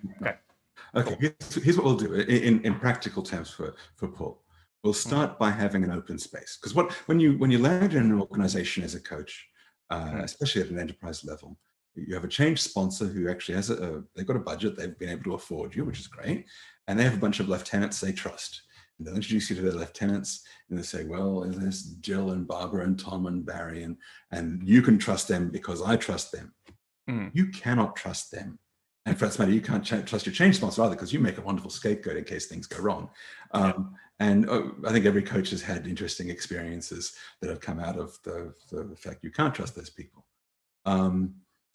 Cool. Here's what we'll do in practical terms for Paul. We'll start by having an open space, because when you land in an organization as a coach, especially at an enterprise level, you have a change sponsor who actually has they've got a budget they've been able to afford you, which is great, and they have a bunch of lieutenants they trust. And they'll introduce you to their lieutenants, and they say, well, there's Jill and Barbara and Tom and Barry, and you can trust them because I trust them. You cannot trust them. And for that matter, you can't trust your change sponsor either, because you make a wonderful scapegoat in case things go wrong. And I think every coach has had interesting experiences that have come out of the fact you can't trust those people.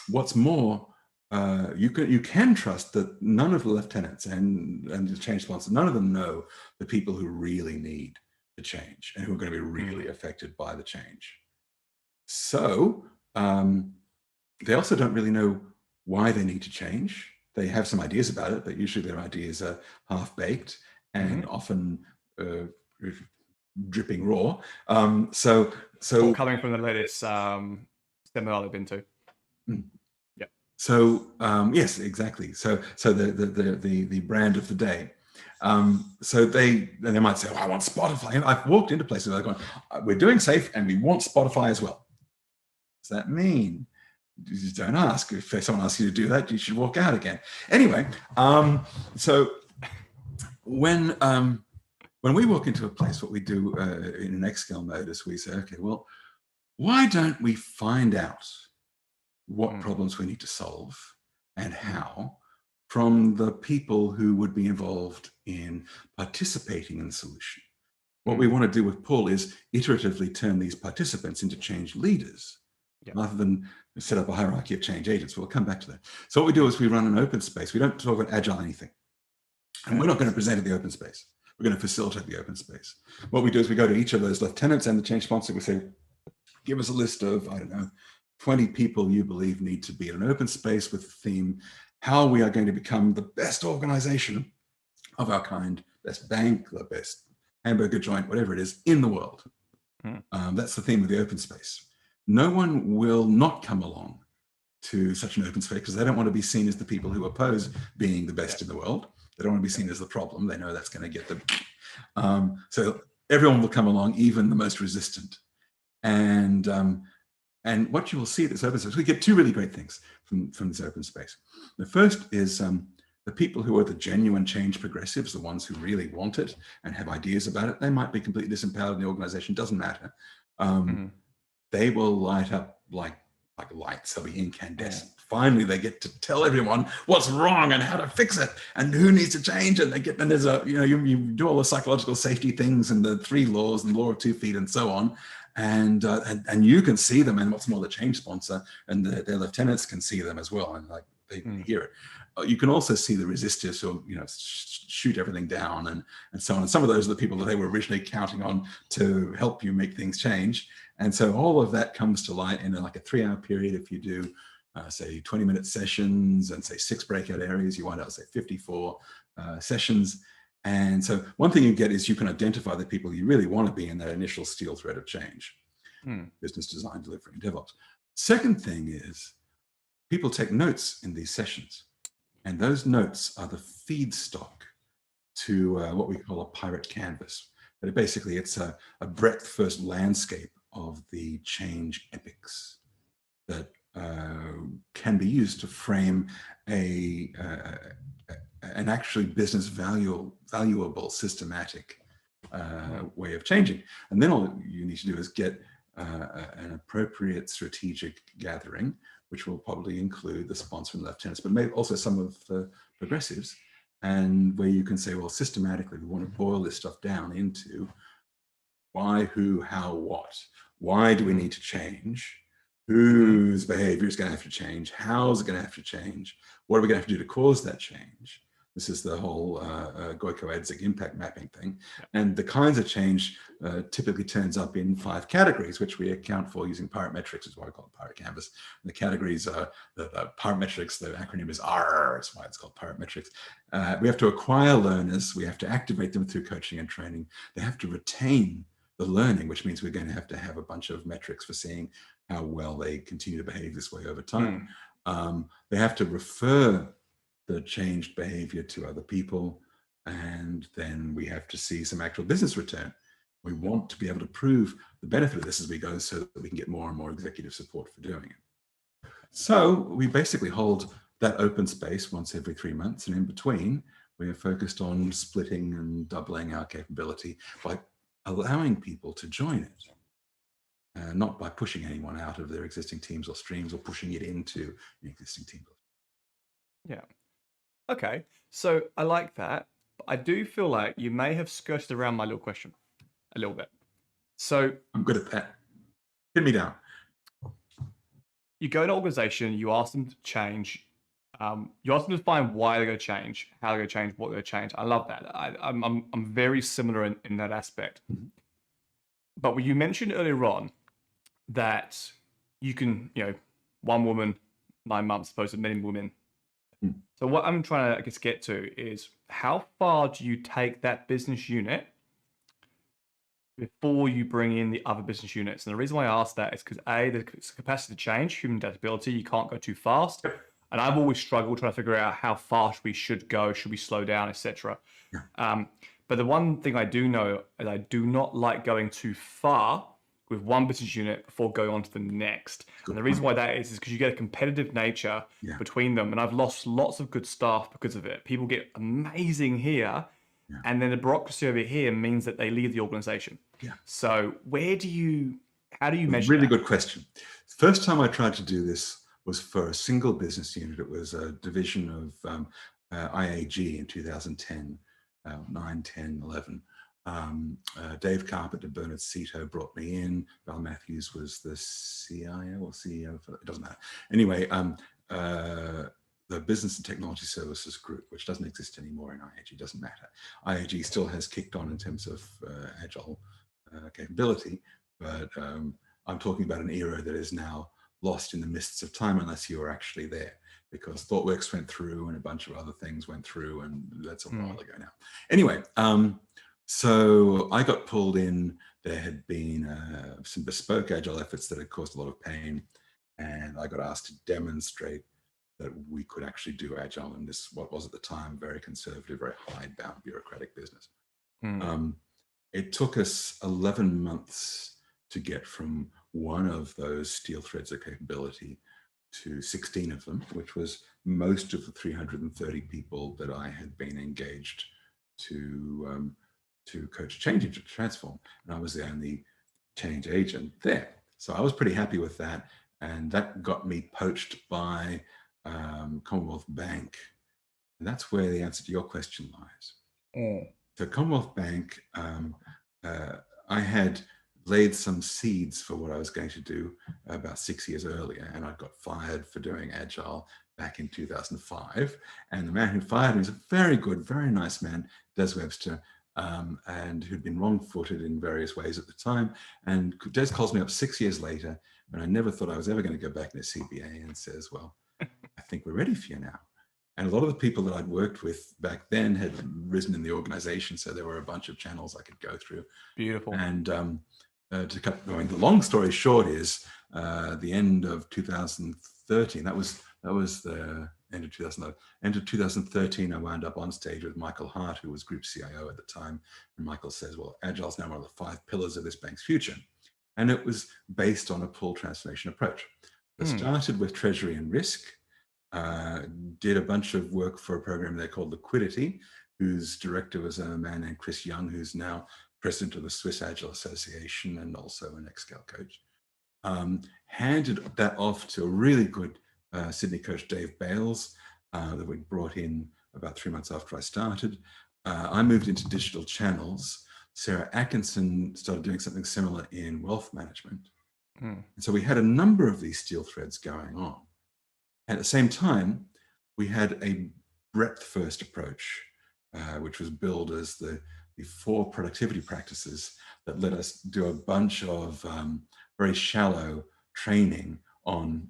What's more, you can trust that none of the lieutenants and the change sponsors, none of them know the people who really need the change and who are going to be really affected by the change. So they also don't really know why they need to change. They have some ideas about it, but usually their ideas are half-baked and often dripping raw. So all coming from the latest seminar I've been to. So yes, exactly. So the brand of the day. So they might say, oh, I want Spotify. And I've walked into places where they're going, we're doing safe and we want Spotify as well. What does that mean? You just don't ask. If someone asks you to do that, you should walk out again. Anyway, so when we walk into a place, what we do in an XScale mode is we say, okay, well, why don't we find out what problems we need to solve and how from the people who would be involved in participating in the solution. What we want to do with Paul is iteratively turn these participants into change leaders, rather than set up a hierarchy of change agents. We'll come back to that. So what we do is we run an open space. We don't talk about Agile anything. And we're not going to present at the open space. We're going to facilitate the open space. What we do is we go to each of those lieutenants and the change sponsor. We say, give us a list of, I don't know, 20 people you believe need to be in an open space with the theme, how we are going to become the best organization of our kind, best bank, the best hamburger joint, whatever it is, in the world. That's the theme of the open space. No one will not come along to such an open space because they don't want to be seen as the people who oppose being the best in the world. They don't want to be seen as the problem. They know that's going to get them. So everyone will come along, even the most resistant. And what you will see at this open space, we get 2 really great things from this open space. The first is the people who are the genuine change progressives, the ones who really want it and have ideas about it. They might be completely disempowered in the organization, doesn't matter. They will light up like lights. They'll be incandescent. Finally, they get to tell everyone what's wrong and how to fix it and who needs to change. And there's you do all the psychological safety things and the 3 laws and the law of 2 feet and so on. And you can see them, and what's more, the change sponsor and their lieutenants can see them as well, and they hear it. You can also see the resistors who shoot everything down and so on. And some of those are the people that they were originally counting on to help you make things change. And so all of that comes to light in like a 3-hour period. If you do say 20-minute sessions and say 6 breakout areas, you wind up say 54 sessions. And so one thing you get is you can identify the people you really want to be in that initial steel thread of change, business design, delivery, and DevOps. Second thing is people take notes in these sessions, and those notes are the feedstock to what we call a pirate canvas. But basically, it's a breadth-first landscape of the change epics that can be used to frame an actually business valuable, systematic way of changing. And then all you need to do is get an appropriate strategic gathering, which will probably include the sponsor and lieutenants, but maybe also some of the progressives, and where you can say, well, systematically, we want to boil this stuff down into why, who, how, what. Why do we need to change? Whose behavior is going to have to change? How is it going to have to change? What are we going to have to do to cause that change? This is the whole Goiko-Adzig impact mapping thing. And the kinds of change typically turns up in 5 categories, which we account for using pirate metrics, is what I call pirate canvas. And the categories are the pirate metrics, the acronym is R, that's why it's called pirate metrics. We have to acquire learners. We have to activate them through coaching and training. They have to retain the learning, which means we're going to have a bunch of metrics for seeing how well they continue to behave this way over time. They have to refer the changed behavior to other people, and then we have to see some actual business return. We want to be able to prove the benefit of this as we go so that we can get more and more executive support for doing it. So we basically hold that open space once every 3 months, and in between, we are focused on splitting and doubling our capability by allowing people to join it, not by pushing anyone out of their existing teams or streams or pushing it into an existing team. Yeah. Okay. So I like that. But I do feel like you may have skirted around my little question a little bit. So I'm good at that. Hit me down. You go to an organization, you ask them to change. You ask them to find why they're going to change, how they're going to change, what they're going to change. I love that. I'm very similar in that aspect. But when you mentioned earlier on that you can, one woman, 9 months, opposed to many women. So what I'm trying to, I guess, get to is how far do you take that business unit before you bring in the other business units? And the reason why I ask that is because there's capacity to change, human adaptability. You can't go too fast. And I've always struggled trying to figure out how fast we should go, should we slow down, etc. But the one thing I do know is I do not like going too far with one business unit before going on to the next. And the reason why that is because you get a competitive nature between them. And I've lost lots of good staff because of it. People get amazing here. And then the bureaucracy over here means that they leave the organization. So how do you measure Really that? good question. First time I tried to do this was for a single business unit. It was a division of IAG in 2010, 9, 10, 11. Dave Carpenter, Bernard Cito brought me in. Val Matthews was the CIO or CEO, it doesn't matter. Anyway, the Business and Technology Services Group, which doesn't exist anymore in IAG, doesn't matter. IAG still has kicked on in terms of agile capability, but I'm talking about an era that is now lost in the mists of time unless you were actually there, because ThoughtWorks went through and a bunch of other things went through, and that's a while ago now. Anyway, so I got pulled in. There had been some bespoke agile efforts that had caused a lot of pain, and I got asked to demonstrate that we could actually do agile in this, what was at the time, very conservative, very hidebound bureaucratic business. It took us 11 months to get from one of those steel threads of capability to 16 of them, which was most of the 330 people that I had been engaged to coach change into transform. And I was the only change agent there. So I was pretty happy with that. And that got me poached by Commonwealth Bank. And that's where the answer to your question lies. So Commonwealth Bank, I had laid some seeds for what I was going to do about 6 years earlier, and I got fired for doing Agile back in 2005. And the man who fired me was a very good, very nice man, Des Webster, and who'd been wrong-footed in various ways at the time. And Des calls me up 6 years later, and I never thought I was ever going to go back into CBA, and says, well, I think we're ready for you now. And a lot of the people that I'd worked with back then had risen in the organization. So there were a bunch of channels I could go through. Beautiful. And to cut going, the long story short is the end of 2013. That was the end of 2011. End of 2013, I wound up on stage with Michael Hart, who was Group CIO at the time. And Michael says, well, Agile is now one of the 5 pillars of this bank's future. And it was based on a pull transformation approach. It started with treasury and risk, did a bunch of work for a program they called Liquidity, whose director was a man named Chris Young, who's now president of the Swiss Agile Association and also an XSCALE coach. Handed that off to a really good Sydney coach, Dave Bales, that we brought in about 3 months after I started. I moved into digital channels. Sarah Atkinson started doing something similar in wealth management. And so we had a number of these steel threads going on. At the same time, we had a breadth-first approach, which was billed as the 4 productivity practices that let us do a bunch of very shallow training on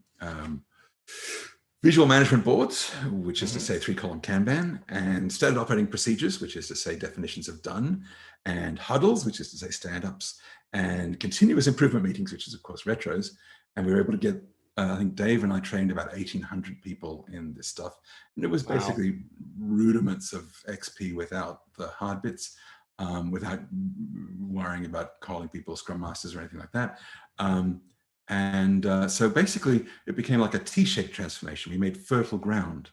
visual management boards, which is to say 3-column Kanban, and standard operating procedures, which is to say definitions of done, and huddles, which is to say stand-ups, and continuous improvement meetings, which is of course retros. And we were able to get, I think Dave and I trained about 1,800 people in this stuff. And it was basically rudiments of XP without the hard bits, without worrying about calling people Scrum Masters or anything like that. So basically it became like a T-shaped transformation. We made fertile ground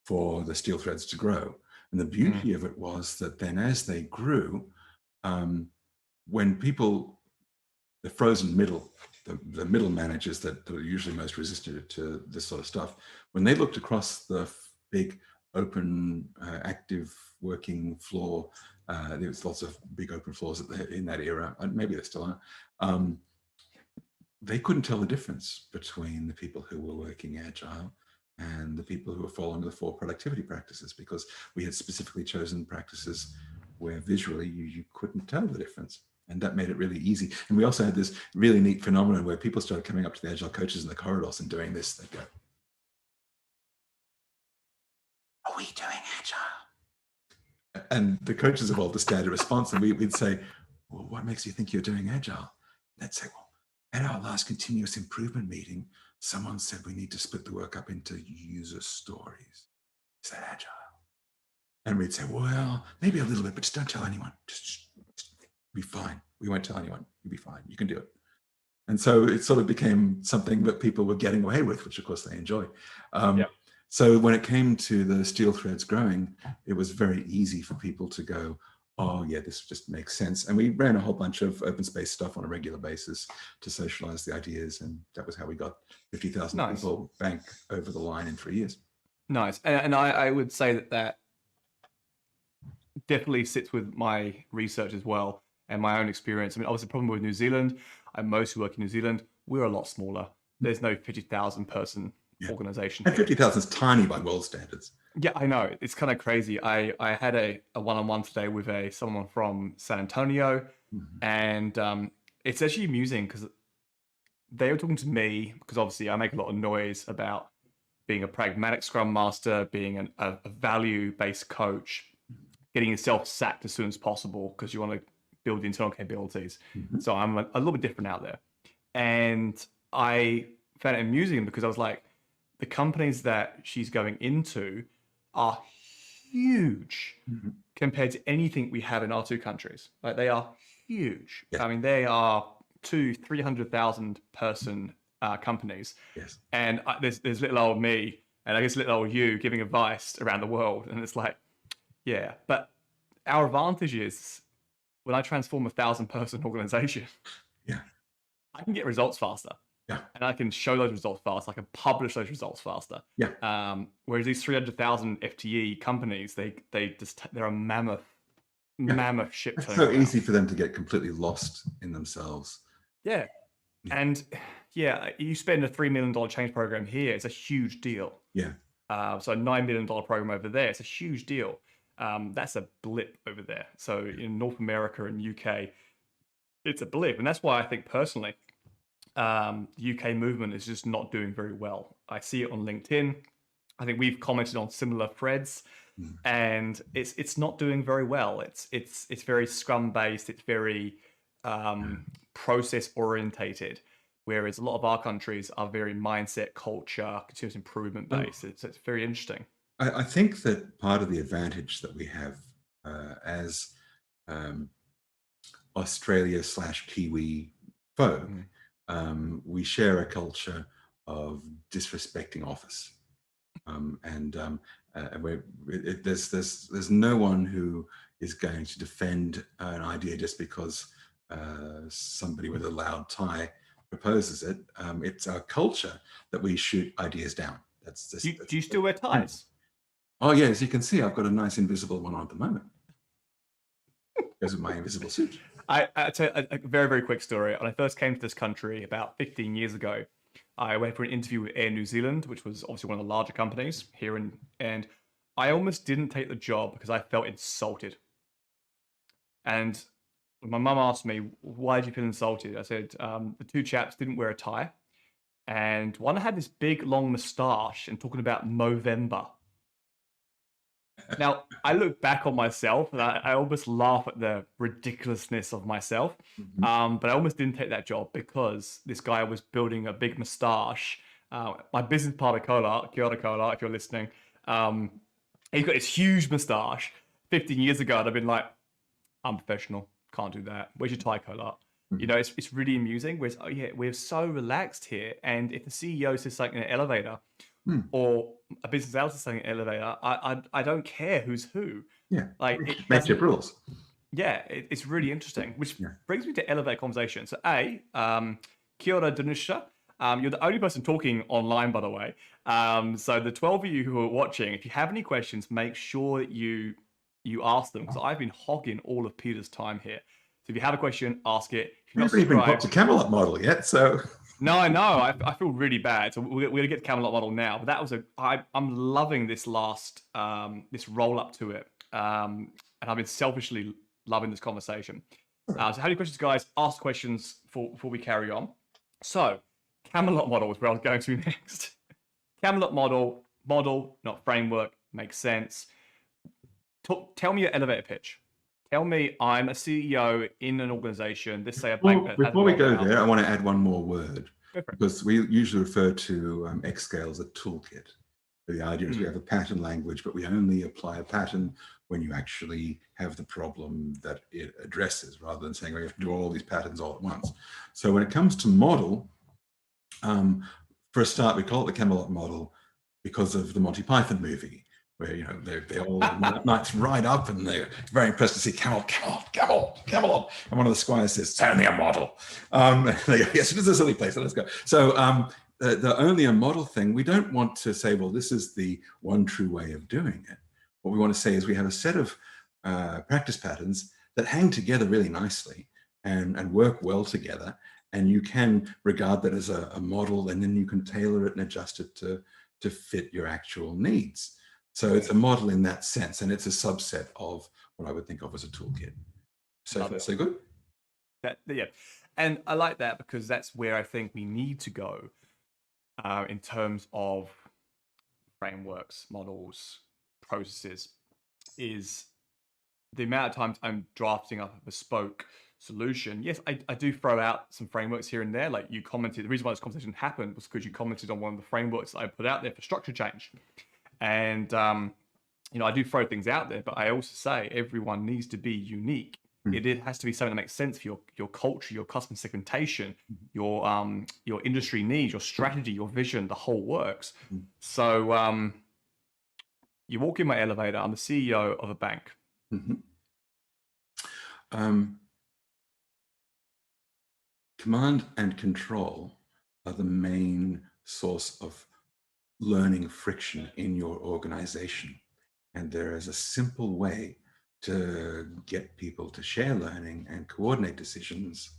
for the steel threads to grow. And the beauty of it was that then as they grew, when people, the frozen middle, the middle managers that are usually most resistant to this sort of stuff, when they looked across the big open active working floor, there was lots of big open floors in that era, and maybe there still are, they couldn't tell the difference between the people who were working agile and the people who were following the 4 productivity practices, because we had specifically chosen practices where visually you couldn't tell the difference. And that made it really easy. And we also had this really neat phenomenon where people started coming up to the agile coaches in the corridors and doing this. They'd go, "Are we doing agile?" And the coaches evolved a standard response, and we'd say, "Well, what makes you think you're doing agile?" And they'd say, "Well, at our last continuous improvement meeting, someone said we need to split the work up into user stories. Is that agile?" And we'd say, "Well, maybe a little bit, but just don't tell anyone. Just be fine. We won't tell anyone. You'll be fine. You can do it." And so it sort of became something that people were getting away with, which of course they enjoy. So when it came to the steel threads growing, it was very easy for people to go, "Oh yeah, this just makes sense." And we ran a whole bunch of open space stuff on a regular basis to socialize the ideas. And that was how we got 50,000 people bank over the line in 3 years. Nice. And I would say that definitely sits with my research as well and my own experience. I mean, obviously the problem with New Zealand, I mostly work in New Zealand, we're a lot smaller. There's no 50,000 person organization. And 50,000 is tiny by world standards. Yeah, I know. It's kind of crazy. I had a one-on-one today with someone from San Antonio, and it's actually amusing because they were talking to me, because obviously I make a lot of noise about being a pragmatic Scrum Master, being a value-based coach, getting yourself sacked as soon as possible because you want to build internal capabilities. So I'm a little bit different out there. And I found it amusing because I was like, the companies that she's going into are huge compared to anything we have in our 2 countries. Like, they are huge. I mean, they are 200,000-300,000 person companies. And there's little old me, and I guess little old you giving advice around the world. And it's like, yeah, but our advantage is when I transform a 1,000-person organization, I can get results faster. And I can show those results faster. I can publish those results faster. Whereas these 300,000 FTE companies, they're a mammoth ship. It's so easy for them to get completely lost in themselves. And you spend a $3 million change program here, it's a huge deal. So a $9 million program over there, it's a huge deal. That's a blip over there. So in North America and UK, it's a blip. And that's why I think personally, the UK movement is just not doing very well. I see it on LinkedIn. I think we've commented on similar threads, and it's not doing very well. It's very Scrum based. It's very process orientated, whereas a lot of our countries are very mindset, culture, continuous improvement based. It's very interesting. I think that part of the advantage that we have as Australia/Kiwi folk, we share a culture of disrespecting office, there's no one who is going to defend an idea just because somebody with a loud tie proposes it. It's our culture that we shoot ideas down. That's just. Do you still wear ties? Oh yeah, as you can see, I've got a nice invisible one on at the moment. Goes with my invisible suit. I tell you a very, very quick story. When I first came to this country about 15 years ago, I went for an interview with Air New Zealand, which was obviously one of the larger companies here, and I almost didn't take the job because I felt insulted. And my mum asked me, why did you feel insulted? I said, the two chaps didn't wear a tie, and one had this big, long moustache and talking about Movember. Now, I look back on myself and I almost laugh at the ridiculousness of myself. But I almost didn't take that job because this guy was building a big moustache. My business partner, Kola, kia ora, Kola, if you're listening, he's got this huge moustache. 15 years ago, I'd have been like, I'm professional, can't do that. Where's your tie, Kola? You know, it's really amusing. Whereas, oh yeah, we're so relaxed here. And if the CEO says something in an elevator, or a business analyst is saying an elevator, I don't care who's who. Yeah, like make your rules. Yeah, it's really interesting, which brings me to elevator conversation. So kia ora Danisha. You're the only person talking online, by the way. So the 12 of you who are watching, if you have any questions, make sure that you ask them, because I've been hogging all of Peter's time here. So if you have a question, ask it. If you're not subscribed, even got to Camelot Model yet, so. No, I know. I feel really bad. So we're going to get to Camelot Model now. But that was I'm loving this last, this roll up to it. And I've been selfishly loving this conversation. So how do you questions, guys? Ask questions before we carry on. So Camelot Model is where I was going to next. Camelot Model, not framework, makes sense. Tell me your elevator pitch. Tell me I'm a CEO in an organization. Let's say a bank. Before we go there, I want to add one more word, because we usually refer to XSCALE as a toolkit. The idea is we have a pattern language, but we only apply a pattern when you actually have the problem that it addresses, rather than saying we have to do all these patterns all at once. So when it comes to model, for a start, we call it the Camelot Model because of the Monty Python movie, where, you know, they all knights ride up and they're very impressed to see Camelot. And one of the squires says, it's only a model. And they go, yes, it is a silly place, so let's go. So the only a model thing, we don't want to say, well, this is the one true way of doing it. What we want to say is we have a set of practice patterns that hang together really nicely and work well together. And you can regard that as a model, and then you can tailor it and adjust it to fit your actual needs. So it's a model in that sense, and it's a subset of what I would think of as a toolkit. So far, so good? Yeah. And I like that, because that's where I think we need to go in terms of frameworks, models, processes, is the amount of times I'm drafting up a bespoke solution. Yes, I do throw out some frameworks here and there. Like you commented, the reason why this conversation happened was because you commented on one of the frameworks that I put out there for structure change. And, you know, I do throw things out there, but I also say everyone needs to be unique. It has to be something that makes sense for your culture, your customer segmentation, your industry needs, your strategy, your vision, the whole works. So you walk in my elevator, I'm the CEO of a bank. Command and control are the main source of learning friction in your organization. And there is a simple way to get people to share learning and coordinate decisions.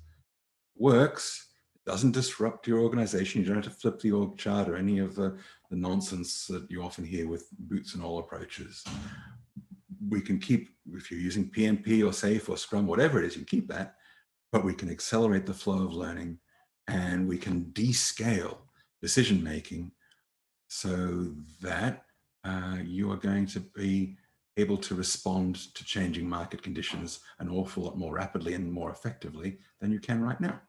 Works, it doesn't disrupt your organization. You don't have to flip the org chart or any of the nonsense that you often hear with boots and all approaches. We can keep, if you're using PMP or SAFe or Scrum, whatever it is, you keep that, but we can accelerate the flow of learning, and we can descale decision-making so that you are going to be able to respond to changing market conditions an awful lot more rapidly and more effectively than you can right now.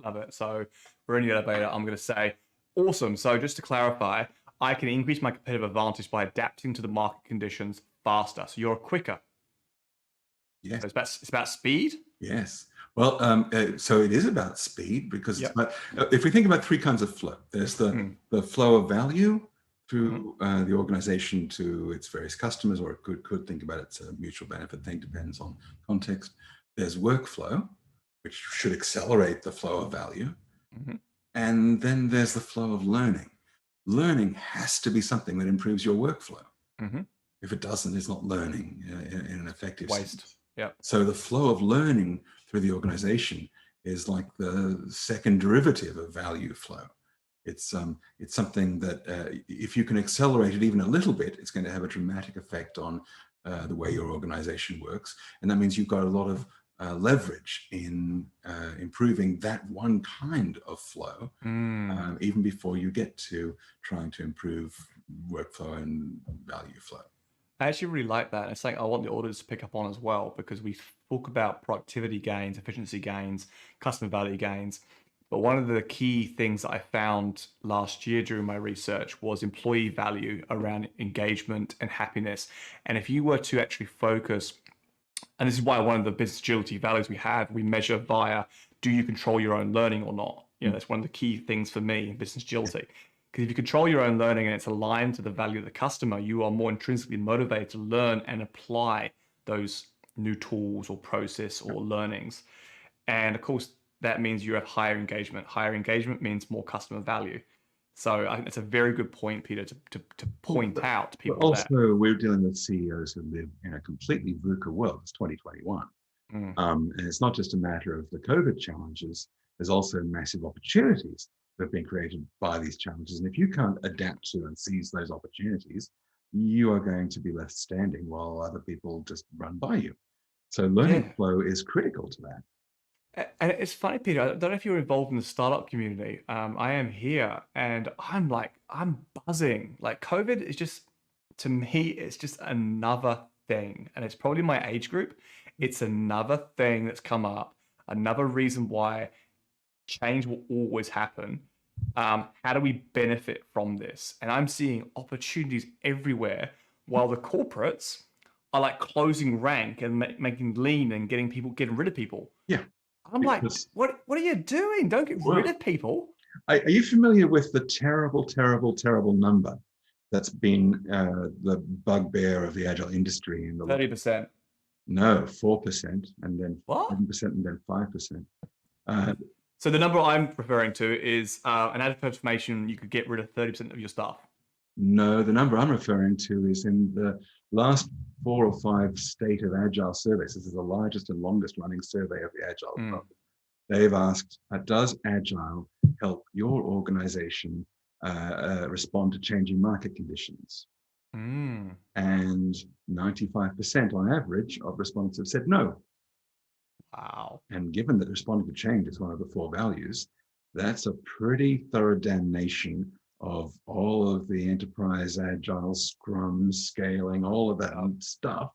Love it. So we're in the elevator. I'm going to say, awesome. So just to clarify, I can increase my competitive advantage by adapting to the market conditions faster. So you're quicker. Yes. So it's about speed. Yes. Well, so it is about speed because Yep. it's about, if we think about three kinds of flow, there's the flow of value through the organization to its various customers, or it could think about it's a mutual benefit thing, depends on context. There's workflow, which should accelerate the flow of value. And then there's the flow of learning. Learning has to be something that improves your workflow. If it doesn't, it's not learning in an effective sense. Yep. So the flow of learning through the organization is like the second derivative of value flow. It's something that if you can accelerate it even a little bit, it's going to have a dramatic effect on the way your organization works. And that means you've got a lot of leverage in improving that one kind of flow, even before you get to trying to improve workflow and value flow. I actually really like that. It's like I want the auditors to pick up on as well, because we talk about productivity gains, efficiency gains, customer value gains. But one of the key things that I found last year during my research was employee value around engagement and happiness. And if you were to actually focus, and this is why one of the business agility values we have, we measure via, do you control your own learning or not? You know, that's one of the key things for me in business agility. Because if you control your own learning and it's aligned to the value of the customer, you are more intrinsically motivated to learn and apply those new tools or process or learnings. And of course, that means you have higher engagement. Higher engagement means more customer value. So I think that's a very good point, Peter, to point out to people. But also, we're dealing with CEOs who live in a completely VUCA world. It's 2021. And it's not just a matter of the COVID challenges. There's also massive opportunities that have been created by these challenges. And if you can't adapt to and seize those opportunities, you are going to be left standing while other people just run by you. So learning flow is critical to that. And it's funny, Peter, I don't know if you're involved in the startup community. I am here and I'm buzzing. Like COVID is just, to me, it's just another thing. And it's probably my age group. It's another thing that's come up, another reason why change will always happen. How do we benefit from this? And I'm seeing opportunities everywhere, while the corporates are like closing rank and making lean and getting rid of people. Yeah. I'm like, what are you doing? Don't get rid of people. Are you familiar with the terrible, terrible, terrible number that's been the bugbear of the agile industry in the 30%? No, 4%, and then what? 7%, and then 5%. So the number I'm referring to is an agile transformation, you could get rid of 30% of your staff. No, the number I'm referring to is in the last 4 or 5 state of agile surveys. This is the largest and longest running survey of the agile problem. They've asked, does agile help your organization respond to changing market conditions? And 95% on average of respondents have said no. Wow. And given that responding to change is one of the 4 values, that's a pretty thorough damnation of all of the enterprise, agile, Scrum, scaling, all of that stuff.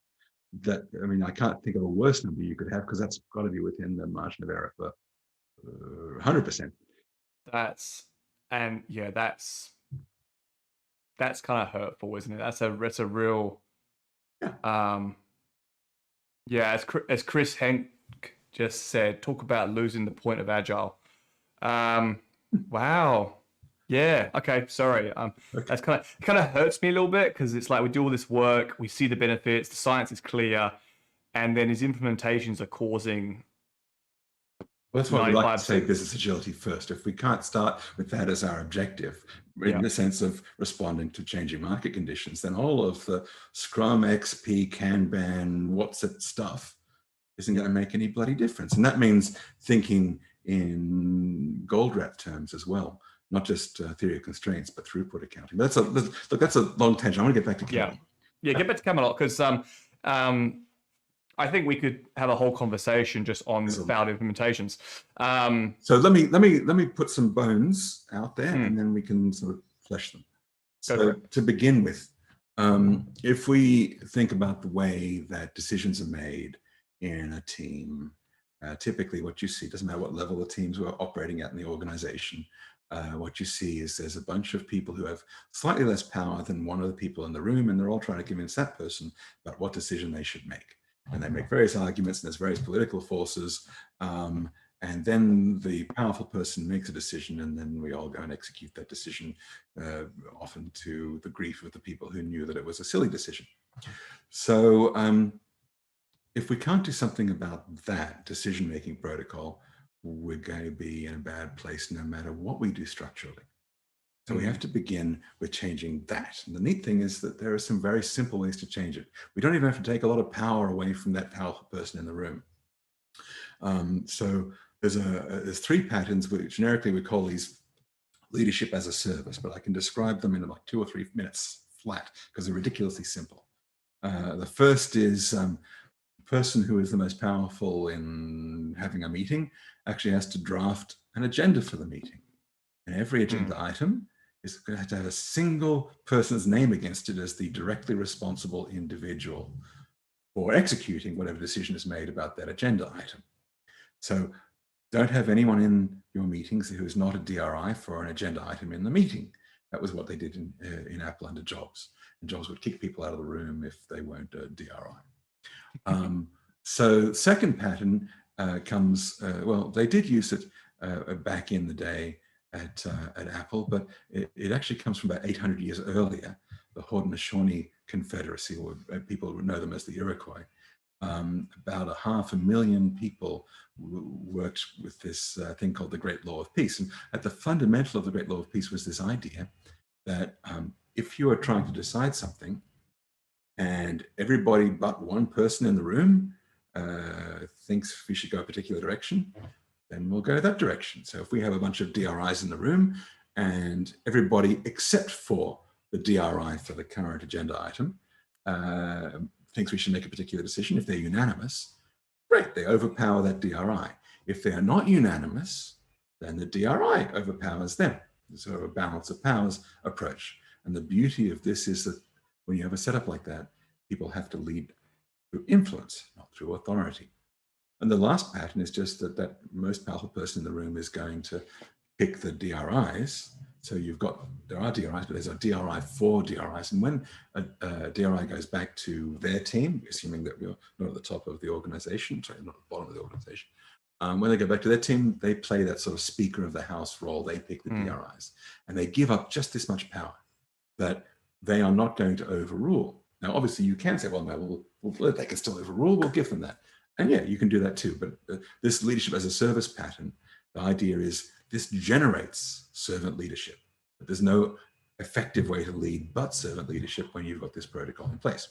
That, I mean, I can't think of a worse number you could have, because that's got to be within the margin of error for 100%. That's kind of hurtful, isn't it? That's a real, as Chris Henk just said, talk about losing the point of agile. Wow. Yeah. Okay. Sorry. That's kind of hurts me a little bit, because it's like we do all this work, we see the benefits, the science is clear, and then his implementations are causing. Well, that's why we like to say business agility first. If we can't start with that as our objective, in the sense of responding to changing market conditions, then all of the Scrum, XP, Kanban, what's it stuff isn't going to make any bloody difference. And that means thinking in gold wrap terms as well, not just theory of constraints, but throughput accounting. But that's a long tangent. I want to get back to Camelot. Yeah, get back to Camelot, because I think we could have a whole conversation just on failed implementations. So let me put some bones out there, and then we can sort of flesh them. Go for So it. to begin with, if we think about the way that decisions are made in a team, typically what you see, doesn't matter what level the teams were operating at in the organization, what you see is there's a bunch of people who have slightly less power than one of the people in the room, and they're all trying to convince that person about what decision they should make. And they make various arguments, and there's various political forces. And then the powerful person makes a decision, and then we all go and execute that decision, often to the grief of the people who knew that it was a silly decision. So if we can't do something about that decision-making protocol, we're going to be in a bad place no matter what we do structurally. So we have to begin with changing that. And the neat thing is that there are some very simple ways to change it. We don't even have to take a lot of power away from that powerful person in the room. So there's 3 patterns which generically we call these leadership as a service, but I can describe them in like 2 or 3 minutes flat because they're ridiculously simple. The first is the person who is the most powerful in having a meeting actually has to draft an agenda for the meeting. And every agenda item is going to have a single person's name against it as the directly responsible individual for executing whatever decision is made about that agenda item. So don't have anyone in your meetings who is not a DRI for an agenda item in the meeting. That was what they did in Apple under Jobs. And Jobs would kick people out of the room if they weren't a DRI. So second pattern comes, well, they did use it back in the day at Apple, but it actually comes from about 800 years earlier, the Haudenosaunee Confederacy, or people would know them as the Iroquois. About 500,000 people worked with this thing called the Great Law of Peace. And at the fundamental of the Great Law of Peace was this idea that if you are trying to decide something and everybody but one person in the room thinks we should go a particular direction, then we'll go that direction. So if we have a bunch of DRIs in the room and everybody except for the DRI for the current agenda item thinks we should make a particular decision, if they're unanimous, great, they overpower that DRI. If they are not unanimous, then the DRI overpowers them. It's sort of a balance of powers approach. And the beauty of this is that when you have a setup like that, people have to lead through influence, not through authority. And the last pattern is just that that most powerful person in the room is going to pick the DRIs. So you've got, there are DRIs, but there's a DRI for DRIs. And when a DRI goes back to their team, assuming that we're not at the top of the organization, sorry, not at the bottom of the organization, when they go back to their team, they play that sort of speaker of the house role. They pick the DRIs, and they give up just this much power that they are not going to overrule. Now, obviously, you can say, well, no, they can still overrule. We'll give them that. And yeah, you can do that too. But this leadership as a service pattern, the idea is this generates servant leadership. But there's no effective way to lead but servant leadership when you've got this protocol in place.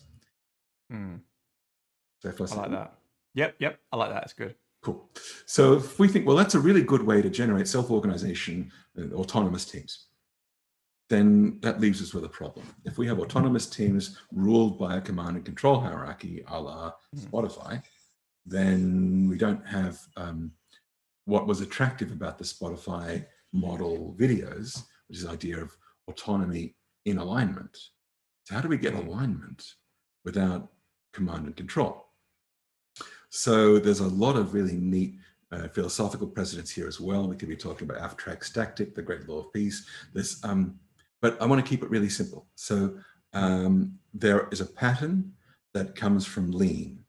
So I like that. Yep. I like that. It's good. Cool. So if we think, well, that's a really good way to generate self-organization, autonomous teams, then that leaves us with a problem. If we have autonomous teams ruled by a command and control hierarchy, a la Spotify, then we don't have what was attractive about the Spotify model videos, which is the idea of autonomy in alignment. So how do we get alignment without command and control? So there's a lot of really neat philosophical precedents here as well. We could be talking about Abstractivity, the Great Law of Peace. There's, but I want to keep it really simple. So there is a pattern that comes from Lean.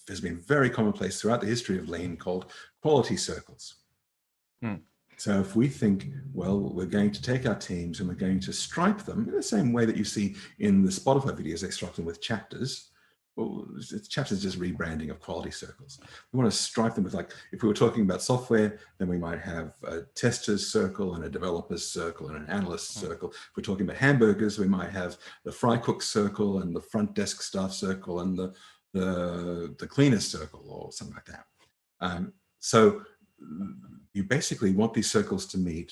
Has been very commonplace throughout the history of Lean, called quality circles. So if we think, well, we're going to take our teams and we're going to stripe them in the same way that you see in the Spotify videos, they stripe them with chapters. Well, chapters is just rebranding of quality circles. We want to stripe them with, like, if we were talking about software, then we might have a tester's circle and a developer's circle and an analyst's circle. If we're talking about hamburgers, we might have the fry cook circle and the front desk staff circle and the cleaner's circle or something like that. So you basically want these circles to meet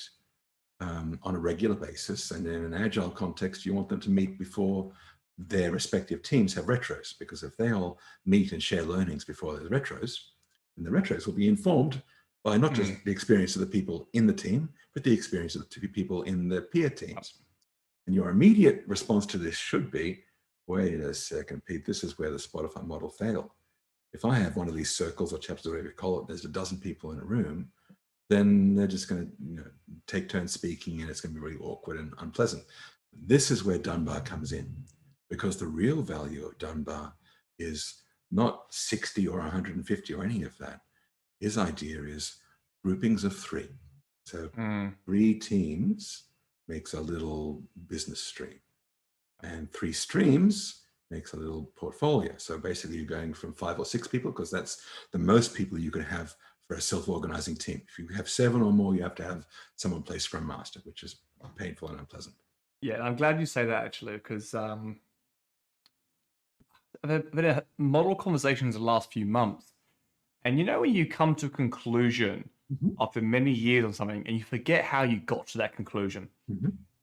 on a regular basis. And in an agile context, you want them to meet before their respective teams have retros, because if they all meet and share learnings before there's retros, then the retros will be informed by not just the experience of the people in the team, but the experience of the people in the peer teams. And your immediate response to this should be, wait a second, Pete, this is where the Spotify model failed. If I have one of these circles or chapters, whatever you call it, there's a dozen people in a room, then they're just going to take turns speaking, and it's going to be really awkward and unpleasant. This is where Dunbar comes in, because the real value of Dunbar is not 60 or 150 or any of that. His idea is groupings of 3. So 3 teams makes a little business stream, and 3 streams makes a little portfolio. So basically you're going from 5 or 6 people, because that's the most people you could have for a self-organizing team. If you have 7 or more, you have to have someone play Scrum Master, which is painful and unpleasant. Yeah, I'm glad you say that, actually, because I've had model conversations in the last few months. And when you come to a conclusion after many years on something, and you forget how you got to that conclusion.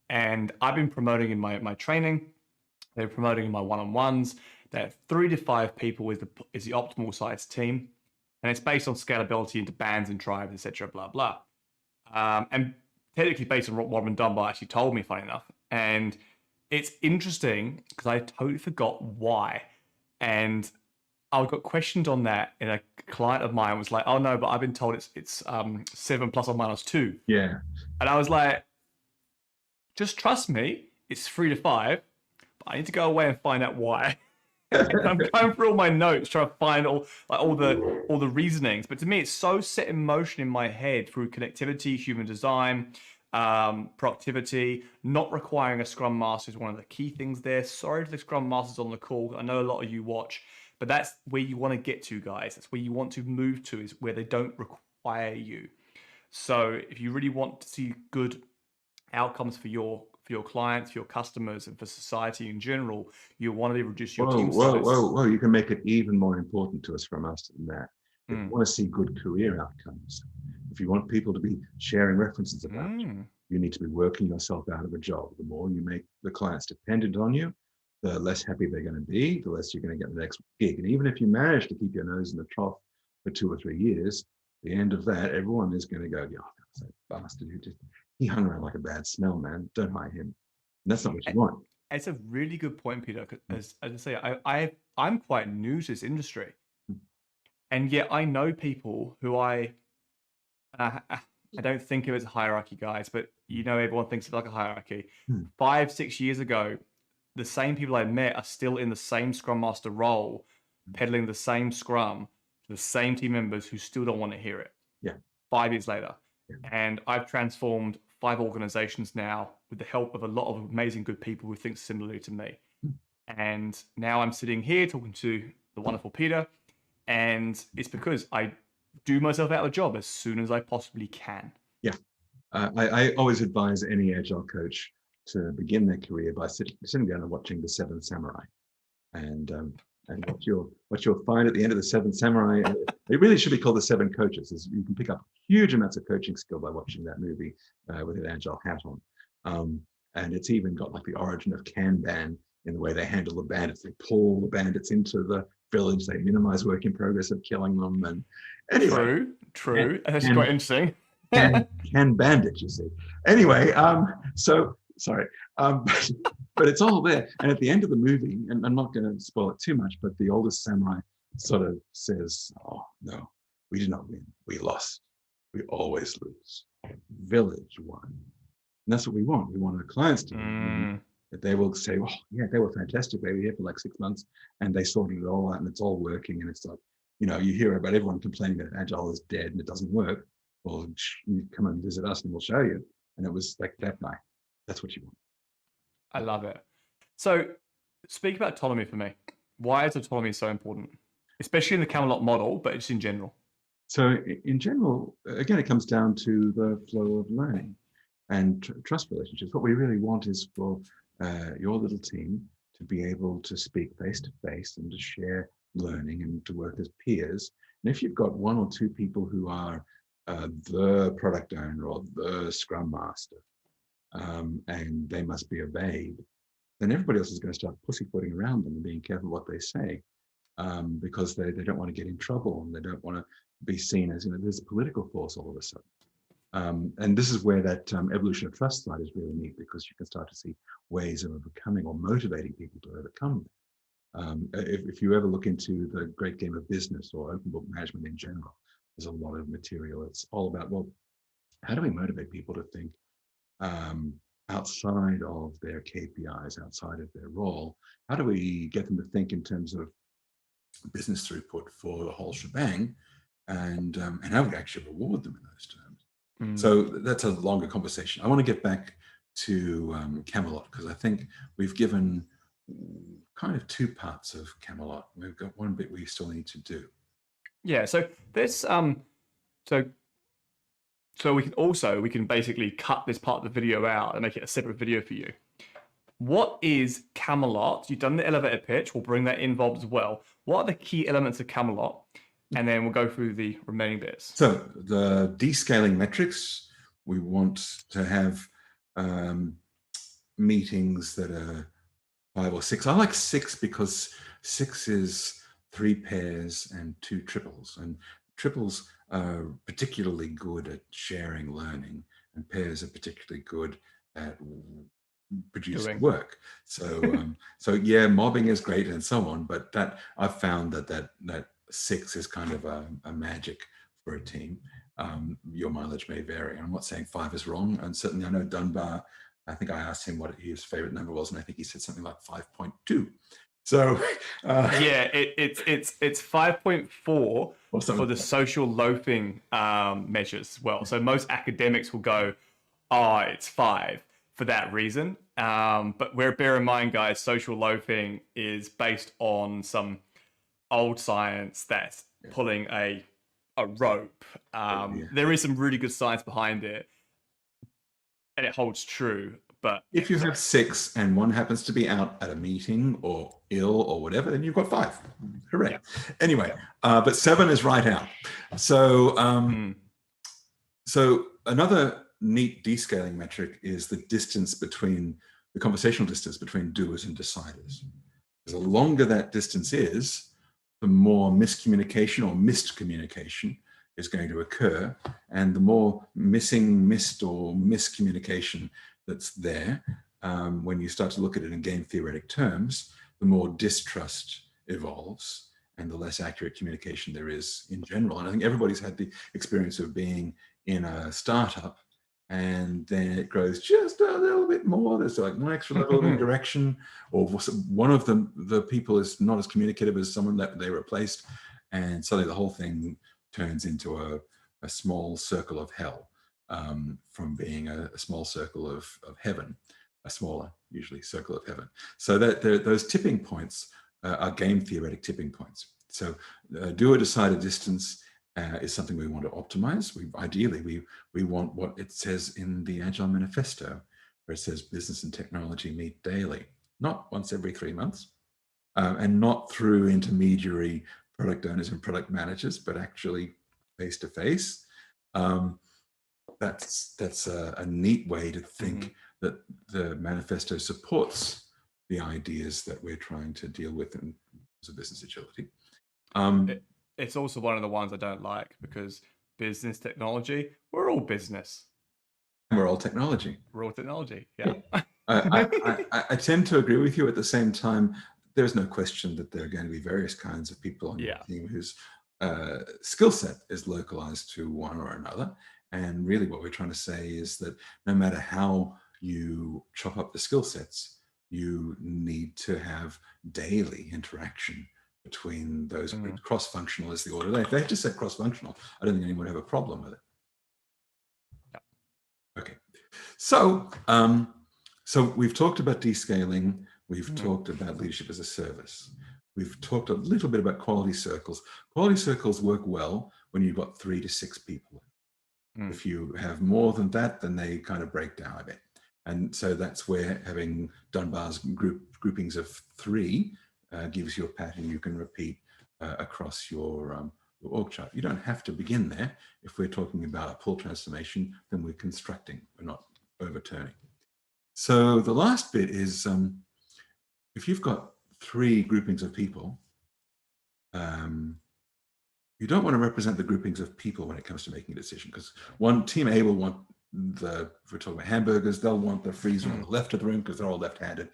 And I've been promoting in my training, they're promoting in my one-on-ones, that 3 to 5 people is the optimal size team. And it's based on scalability into bands and tribes, etc., blah, blah. And technically based on what Robin Dunbar actually told me, funny enough. And it's interesting because I totally forgot why. And I got questioned on that, and a client of mine was like, "Oh no, but I've been told it's 7 plus or minus 2." Yeah. And I was like, "Just trust me, it's 3 to 5, but I need to go away and find out why." I'm going through all my notes trying to find all the reasonings. But to me, it's so set in motion in my head through connectivity, human design, productivity. Not requiring a Scrum Master is one of the key things there. Sorry to the Scrum Masters on the call. I know a lot of you watch. But that's where you want to get to, guys. That's where you want to move to, is where they don't require you. So if you really want to see good outcomes for your clients, for your customers, and for society in general, you want to reduce your team size. Whoa. You can make it even more important to a Scrum Master than that. If you want to see good career outcomes, if you want people to be sharing references about you, you need to be working yourself out of a job. The more you make the clients dependent on you, the less happy they're going to be, the less you're going to get the next gig. And even if you manage to keep your nose in the trough for 2 or 3 years, at the end of that, everyone is going to go, "Yeah, that bastard he hung around like a bad smell, man. Don't hire him." And that's not what you want. It's a really good point, Peter. As I say, I'm quite new to this industry, and yet I know people who I don't think of as hierarchy guys, but everyone thinks of like a hierarchy. 5, 6 years ago, the same people I met are still in the same Scrum Master role, peddling the same Scrum to the same team members who still don't want to hear it. Yeah. 5 years later. Yeah. And I've transformed 5 organizations now with the help of a lot of amazing good people who think similarly to me. And now I'm sitting here talking to the wonderful Peter, and it's because I do myself out of a job as soon as I possibly can. Yeah. I always advise any Agile coach to begin their career by sitting down and watching The Seventh Samurai, and what you'll find at the end of The Seventh Samurai, it really should be called The Seven Coaches. Is you can pick up huge amounts of coaching skill by watching that movie with an Agile hat on, and it's even got like the origin of Kanban in the way they handle the bandits. They pull the bandits into the village. They minimize work in progress of killing them. And anyway, true. That's quite interesting. can bandit, you see. Anyway, so sorry, but it's all there. And at the end of the movie, and I'm not going to spoil it too much, but the oldest samurai sort of says, "Oh no, we did not win. We lost. We always lose. Village won." And that's what we want. We want our clients to win. That they will say, "Oh yeah, they were fantastic. They were here for like 6 months, and they sorted it all out, and it's all working." And it's like, you hear about everyone complaining that Agile is dead and it doesn't work. Well, you come and visit us and we'll show you. And it was like that guy. That's what you want. I love it. So speak about autonomy for me. Why is autonomy so important? Especially in the Camelot model, but just in general. So in general, again, it comes down to the flow of learning and trust relationships. What we really want is for your little team to be able to speak face to face and to share learning and to work as peers. And if you've got 1 or 2 people who are the product owner or the Scrum Master, and they must be obeyed, then everybody else is going to start pussyfooting around them and being careful what they say, because they don't want to get in trouble and they don't want to be seen as, there's a political force all of a sudden. And this is where that evolution of trust slide is really neat, because you can start to see ways of overcoming or motivating people to overcome if you ever look into the great game of business or open book management in general, there's a lot of material. It's all about, well, how do we motivate people to think outside of their KPIs, outside of their role? How do we get them to think in terms of business throughput for the whole shebang, and how do we actually reward them in those terms? So that's a longer conversation. I want to get back to Camelot, because I think we've given kind of two parts of Camelot. We've got one bit we still need to do. Yeah, so this so we can basically cut this part of the video out and make it a separate video for you. What is Camelot? You've done the elevator pitch. We'll bring that involved as well. What are the key elements of Camelot? And then we'll go through the remaining bits. So the descaling metrics, we want to have meetings that are 5 or 6. I like 6 because 6 is 3 pairs and 2 triples. And triples are particularly good at sharing learning, and pairs are particularly good at producing work. So so yeah, mobbing is great and so on, but that I've found that 6 is kind of a magic for a team. Your mileage may vary. I'm not saying 5 is wrong, and certainly I know Dunbar, I think I asked him what his favorite number was, and I think he said something like 5.2. So yeah, it's 5.4 for the social loafing measures as well. So most academics will go, oh, it's 5 for that reason. But bear in mind, guys, social loafing is based on some old science that's pulling a rope. There is some really good science behind it, and it holds true. But if you have 6 and one happens to be out at a meeting or ill or whatever, then you've got 5. Hooray. Anyway, but 7 is right out. So so another neat descaling metric is the distance between the conversational distance between doers and deciders. The longer that distance is, the more miscommunication or missed communication is going to occur, and the more missed or miscommunication that's there, when you start to look at it in game theoretic terms, the more distrust evolves and the less accurate communication there is in general. And I think everybody's had the experience of being in a startup, and then it grows just a little bit more. There's like one extra level of indirection, or one of the people is not as communicative as someone that they replaced, and suddenly the whole thing turns into a small circle of hell, from being a small circle of heaven, a smaller, usually, circle of heaven. So that those tipping points are game theoretic tipping points. So doer-decider distance is something we want to optimize. Ideally, we want what it says in the Agile Manifesto, where it says business and technology meet daily, not once every 3 months, and not through intermediary product owners and product managers, but actually face-to-face. That's a neat way to think that the manifesto supports the ideas that we're trying to deal with in terms of business agility. It's also one of the ones I don't like, because business technology, we're all business. We're all technology. We're all technology, yeah. I tend to agree with you. At the same time, there's no question that there are going to be various kinds of people on your team whose skill set is localized to one or another. And really what we're trying to say is that no matter how you chop up the skill sets, you need to have daily interaction between those groups. Cross-functional is the order. If they just said cross-functional, I don't think anyone would have a problem with it. Okay, so so we've talked about descaling. We've talked about leadership as a service. We've talked a little bit about quality circles. Quality circles work well when you've got 3 to 6 people. If you have more than that, then they kind of break down a bit. And so that's where having Dunbar's groupings of 3 gives you a pattern you can repeat across your org chart. You don't have to begin there. If we're talking about a pull transformation, then we're constructing, we're not overturning. So the last bit is, if you've got 3 groupings of people, you don't want to represent the groupings of people when it comes to making a decision, because one team A will want if we're talking about hamburgers, they'll want the freezer on the left of the room because they're all left-handed,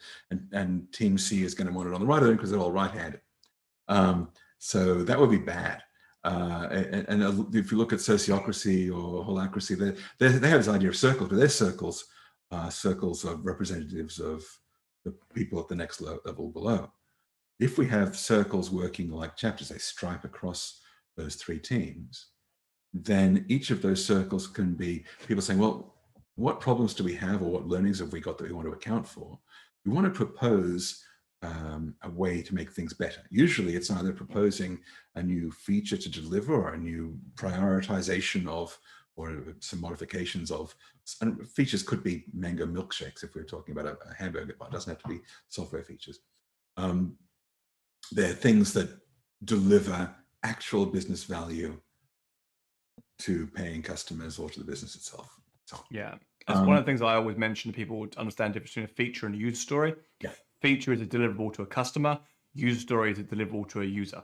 and team C is going to want it on the right of the room because they're all right-handed. So that would be bad. And if you look at sociocracy or holacracy, they have this idea of circles, but their circles are circles of representatives of the people at the next level below. If we have circles working like chapters, they stripe across those three teams, then each of those circles can be people saying, well, what problems do we have, or what learnings have we got that we want to account for? We want to propose a way to make things better. Usually it's either proposing a new feature to deliver, or a new prioritization of, or some modifications of, and features could be mango milkshakes if we're talking about a hamburger bar. It doesn't have to be software features. They're things that deliver actual business value to paying customers or to the business itself. So, yeah, that's one of the things I always mention to people to understand the difference between a feature and a user story. Yeah. Feature is a deliverable to a customer. User story is a deliverable to a user.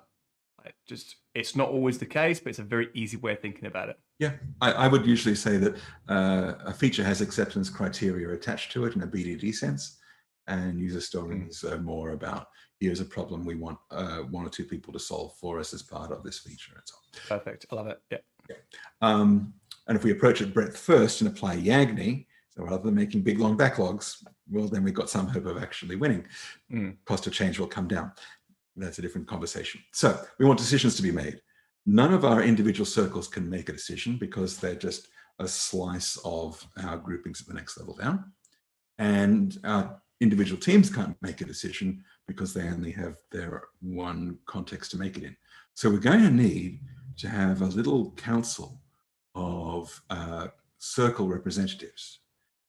It's not always the case, but it's a very easy way of thinking about it. Yeah, I would usually say that a feature has acceptance criteria attached to it in a BDD sense, and user stories are more about, here's a problem we want one or two people to solve for us as part of this feature and so on. Perfect. I love it. Yeah. And if we approach it breadth first and apply Yagni, so rather than making big long backlogs, well, then we've got some hope of actually winning. Cost of change will come down. That's a different conversation. So we want decisions to be made. None of our individual circles can make a decision because they're just a slice of our groupings at the next level down. And our individual teams can't make a decision because they only have their one context to make it in. So we're going to need to have a little council of circle representatives.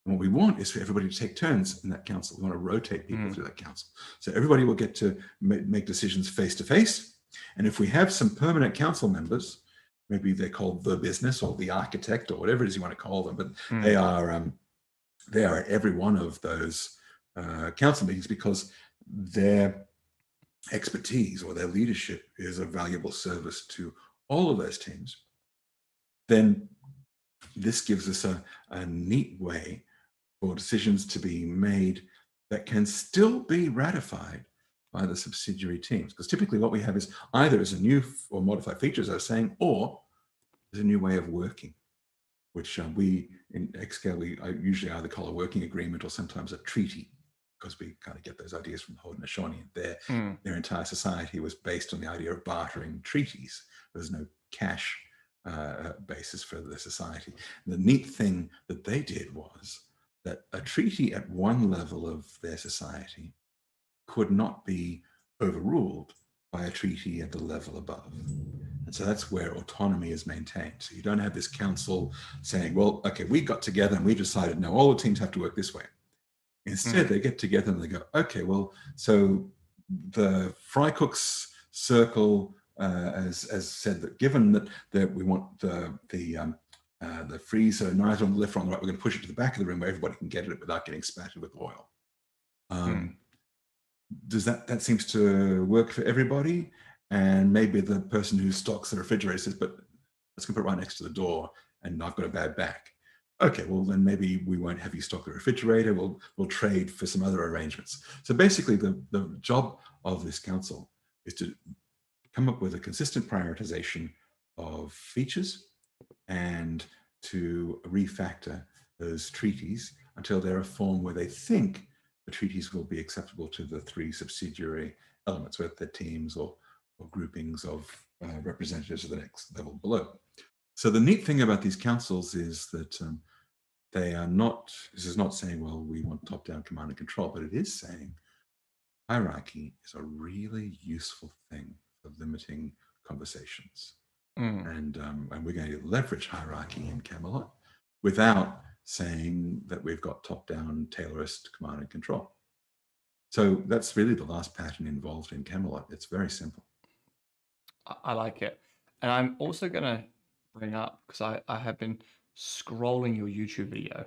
And what we want is for everybody to take turns in that council. We want to rotate people through that council. So everybody will get to make decisions face to face. And if we have some permanent council members, maybe they're called the business or the architect or whatever it is you want to call them, but they are at every one of those council meetings because their expertise or their leadership is a valuable service to all of those teams. Then this gives us a neat way for decisions to be made that can still be ratified by the subsidiary teams. Because typically what we have is either as a new or modified feature, as I was saying, or as a new way of working, which we in XSCALE, I usually either call a working agreement or sometimes a treaty, because we kind of get those ideas from the Haudenosaunee. Their entire society was based on the idea of bartering treaties. There's no cash basis for the society. And the neat thing that they did was that a treaty at one level of their society could not be overruled by a treaty at the level above. And so that's where autonomy is maintained. So you don't have this council saying, well, okay, we got together and we decided, no, all the teams have to work this way. Instead, they get together and they go, okay, well, so the fry cook's circle has said that given that we want the freezer neither on the left or on the right, we're going to push it to the back of the room where everybody can get it without getting spattered with oil. Does that seems to work for everybody? And maybe the person who stocks the refrigerator says, but let's go put it right next to the door and I've got a bad back. Okay, well then maybe we won't have you stock the refrigerator. We'll trade for some other arrangements. So basically the job of this council is to come up with a consistent prioritization of features and to refactor those treaties until they're a form where they think the treaties will be acceptable to the three subsidiary elements, whether they're teams or groupings of representatives of the next level below. So the neat thing about these councils is that they are not, this is not saying, well, we want top-down command and control, but it is saying hierarchy is a really useful thing for limiting conversations. And we're going to leverage hierarchy in Camelot without saying that we've got top-down Taylorist command and control. So that's really the last pattern involved in Camelot. It's very simple. I like it. And I'm also going to bring up, because I have been scrolling your YouTube video.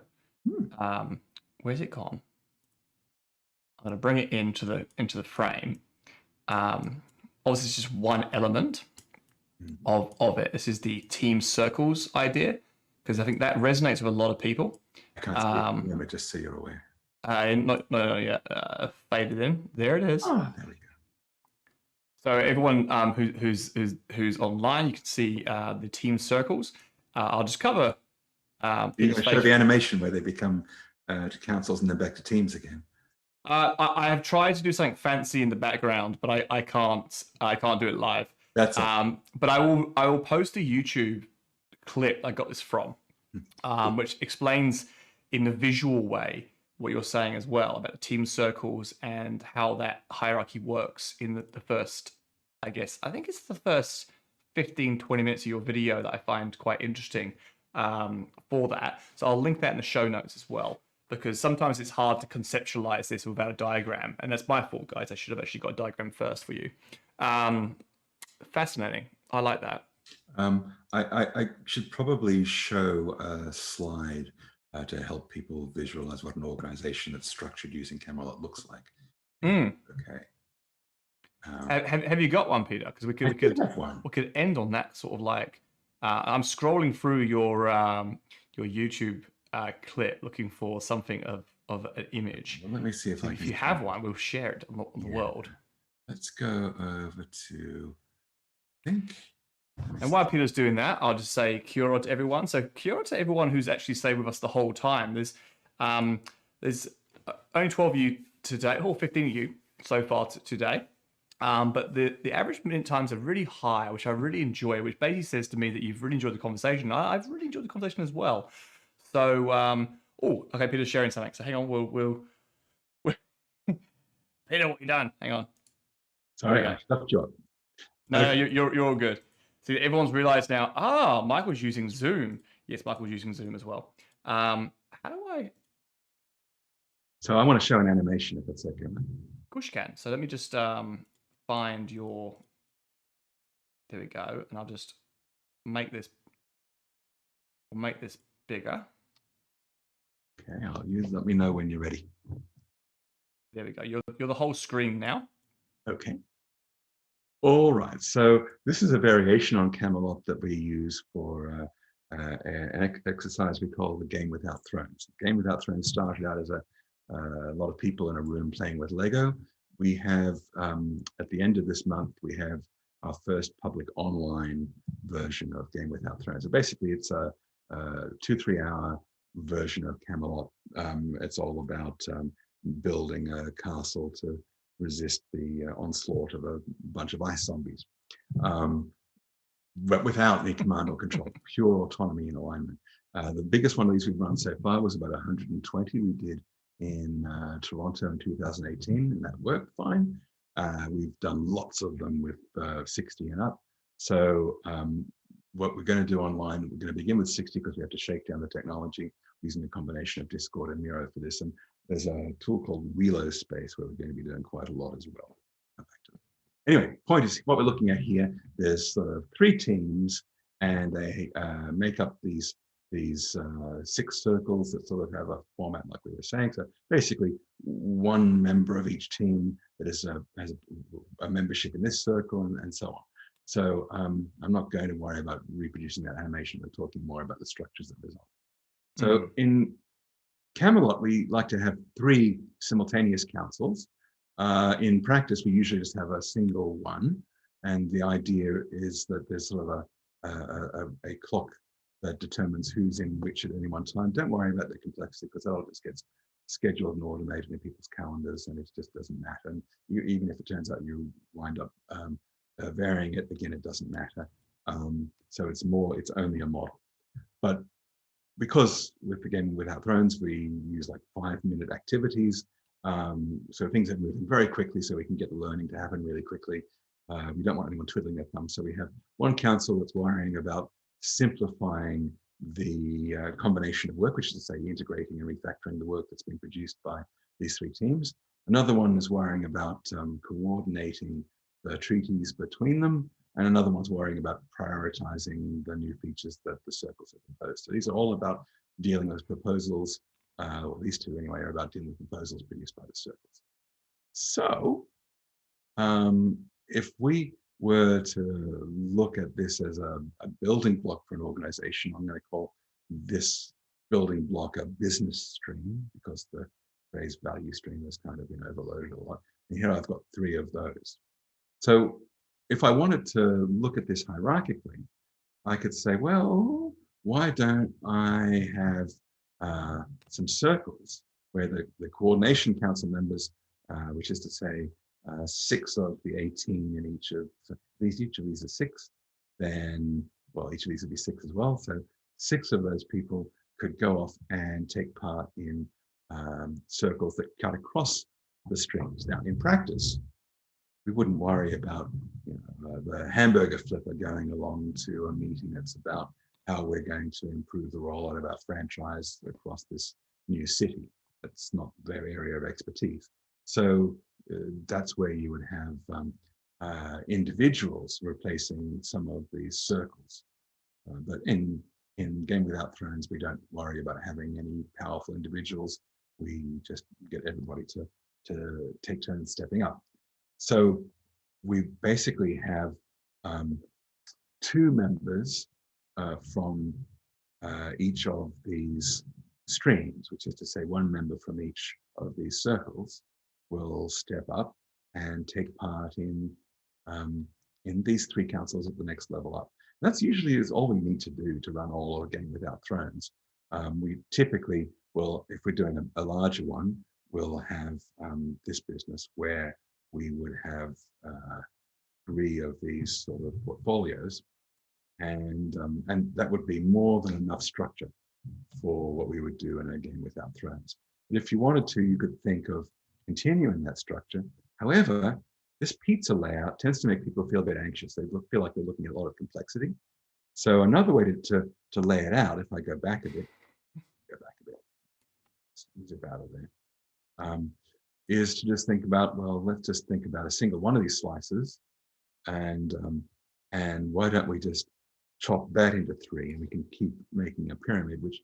Where's it gone? I'm going to bring it into the frame. Obviously, it's just one element. of it. This is the team circles idea, because I think that resonates with a lot of people. I can't see it. Let me just so you're aware. No, yeah, faded in. There it is. Oh, there we go. So everyone who's online, you can see the team circles. I'll just cover. You can show the animation where they become councils and then back to teams again. I have tried to do something fancy in the background, but I can't do it live. That's it. But I will post a YouTube clip I got this from, which explains in a visual way what you're saying as well about the team circles and how that hierarchy works in the first, I think it's the first 15, 20 minutes of your video that I find quite interesting for that. So I'll link that in the show notes as well, because sometimes it's hard to conceptualize this without a diagram. And that's my fault, guys. I should have actually got a diagram first for you. Fascinating. I like that. I should probably show a slide to help people visualize what an organization that's structured using Camelot looks like. Okay. Have you got one, Peter? Because we could end on that sort of like. I'm scrolling through your YouTube clip looking for something of an image. Well, let me see if you have one, we'll share it on the world. Let's go over to. I think. And while Peter's doing that, I'll just say kia ora to everyone. So kia ora to everyone who's actually stayed with us the whole time. There's only 12 of you today, or 15 of you so far today. But the average minute times are really high, which I really enjoy, which basically says to me that you've really enjoyed the conversation. I've really enjoyed the conversation as well. So, okay, Peter's sharing something. So hang on, we'll Peter, what you done? Hang on. Sorry, I stopped you. No, you're all good. So everyone's realized now, Michael's using Zoom. Yes, Michael's using Zoom as well. How do I? So I want to show an animation if it's okay. Of course you can. So let me just find your. There we go, and I'll just make this. We'll make this bigger. Okay, I'll use. Let me know when you're ready. There we go. You're the whole screen now. Okay. All right. So this is a variation on Camelot that we use for an exercise we call the Game Without Thrones. The Game Without Thrones started out as a lot of people in a room playing with Lego. We have, at the end of this month, we have our first public online version of Game Without Thrones. So basically, it's a 2-3 hour version of Camelot. It's all about building a castle to resist the onslaught of a bunch of ice zombies, but without any command or control, pure autonomy and alignment. The biggest one of these we've run so far was about 120 we did in Toronto in 2018, and that worked fine. We've done lots of them with 60 and up. So what we're going to do online, we're going to begin with 60 because we have to shake down the technology using a combination of Discord and Miro for this. And there's a tool called Wheelo Space where we're going to be doing quite a lot as well. Anyway, point is what we're looking at here. There's sort of 3 teams, and they make up these 6 circles that sort of have a format like we were saying. So basically, one member of each team that has a membership in this circle, and so on. So I'm not going to worry about reproducing that animation. We're talking more about the structures that result. So in Camelot, we like to have 3 simultaneous councils. In practice, we usually just have a single one. And the idea is that there's sort of a clock that determines who's in which at any one time. Don't worry about the complexity, because that all just gets scheduled and automated in people's calendars, and it just doesn't matter. And even if it turns out you wind up varying it, again, it doesn't matter. So it's only a model. But because with the Game Without Thrones, we use like 5-minute activities. So things are moving very quickly, so we can get the learning to happen really quickly. We don't want anyone twiddling their thumbs. So we have one council that's worrying about simplifying the combination of work, which is to say integrating and refactoring the work that's been produced by these 3 teams. Another one is worrying about coordinating the treaties between them. And another one's worrying about prioritizing the new features that the circles have proposed. So these are all about dealing with proposals, or these 2 anyway, are about dealing with proposals produced by the circles. So if we were to look at this as a building block for an organization, I'm going to call this building block a business stream, because the phrase value stream has kind of been overloaded a lot. And here I've got 3 of those. So if I wanted to look at this hierarchically, I could say, well, why don't I have some circles where the coordination council members, which is to say 6 of the 18 in each of these are 6, then, well, each of these would be 6 as well. So 6 of those people could go off and take part in circles that cut across the streams. Now, in practice, we wouldn't worry about the hamburger flipper going along to a meeting that's about how we're going to improve the rollout of our franchise across this new city. That's not their area of expertise. So that's where you would have individuals replacing some of these circles. But in Game Without Thrones, we don't worry about having any powerful individuals. We just get everybody to take turns stepping up. So we basically have 2 members from each of these streams, which is to say 1 member from each of these circles will step up and take part in these 3 councils at the next level up. That's usually is all we need to do to run all of Game Without Thrones. We typically will, if we're doing a larger one, we'll have this business where we would have 3 of these sort of portfolios, and that would be more than enough structure for what we would do in a Game Without Thrones. But if you wanted to, you could think of continuing that structure. However, this pizza layout tends to make people feel a bit anxious. They feel like they're looking at a lot of complexity. So another way to lay it out, if I go back a bit, zip out of there, is to just think about, well, let's just think about a single one of these slices, and why don't we just chop that into 3, and we can keep making a pyramid, which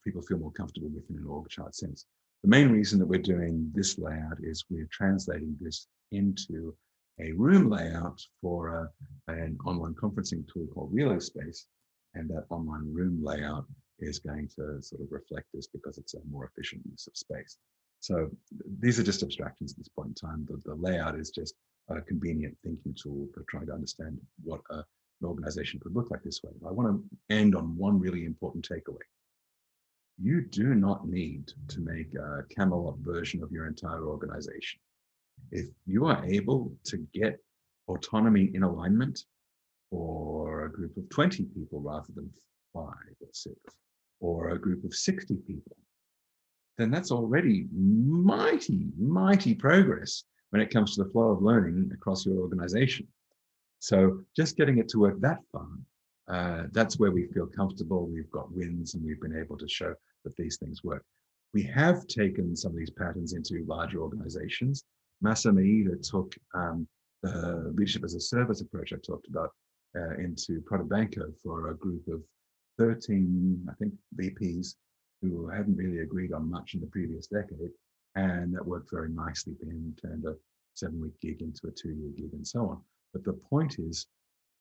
people feel more comfortable with in an org chart sense. The main reason that we're doing this layout is we're translating this into a room layout for an online conferencing tool called ReloSpace, and that online room layout is going to sort of reflect this because it's a more efficient use of space. So these are just abstractions at this point in time. The layout is just a convenient thinking tool for trying to understand what an organization could look like this way. I want to end on one really important takeaway. You do not need to make a Camelot version of your entire organization. If you are able to get autonomy in alignment for a group of 20 people rather than 5 or 6, or a group of 60 people, then that's already mighty progress when it comes to the flow of learning across your organization. So just getting it to work that far, that's where we feel comfortable. We've got wins, and we've been able to show that these things work. We have taken some of these patterns into larger organizations. Masa Maeda took the leadership as a service approach I talked about into Protobanco for a group of 13, I think, VPs who hadn't really agreed on much in the previous decade, and that worked very nicely for him, turned a 7-week gig into a 2-year gig and so on. But the point is,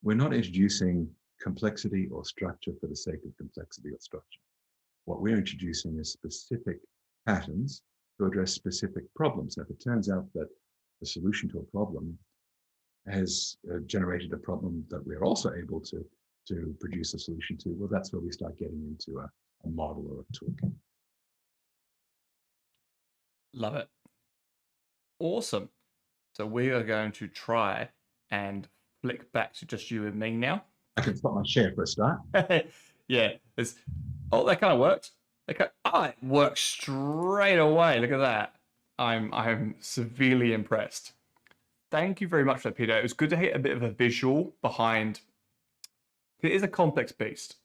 we're not introducing complexity or structure for the sake of complexity or structure. What we're introducing is specific patterns to address specific problems. Now, if it turns out that the solution to a problem has generated a problem that we're also able to produce a solution to, well, that's where we start getting into a model or a toolkit. Love it. Awesome. So we are going to try and flick back to just you and me now. I can stop my share for a start. Yeah. That kind of worked. It worked straight away. Look at that. I'm severely impressed. Thank you very much for that, Peter. It was good to get a bit of a visual behind. It is a complex beast.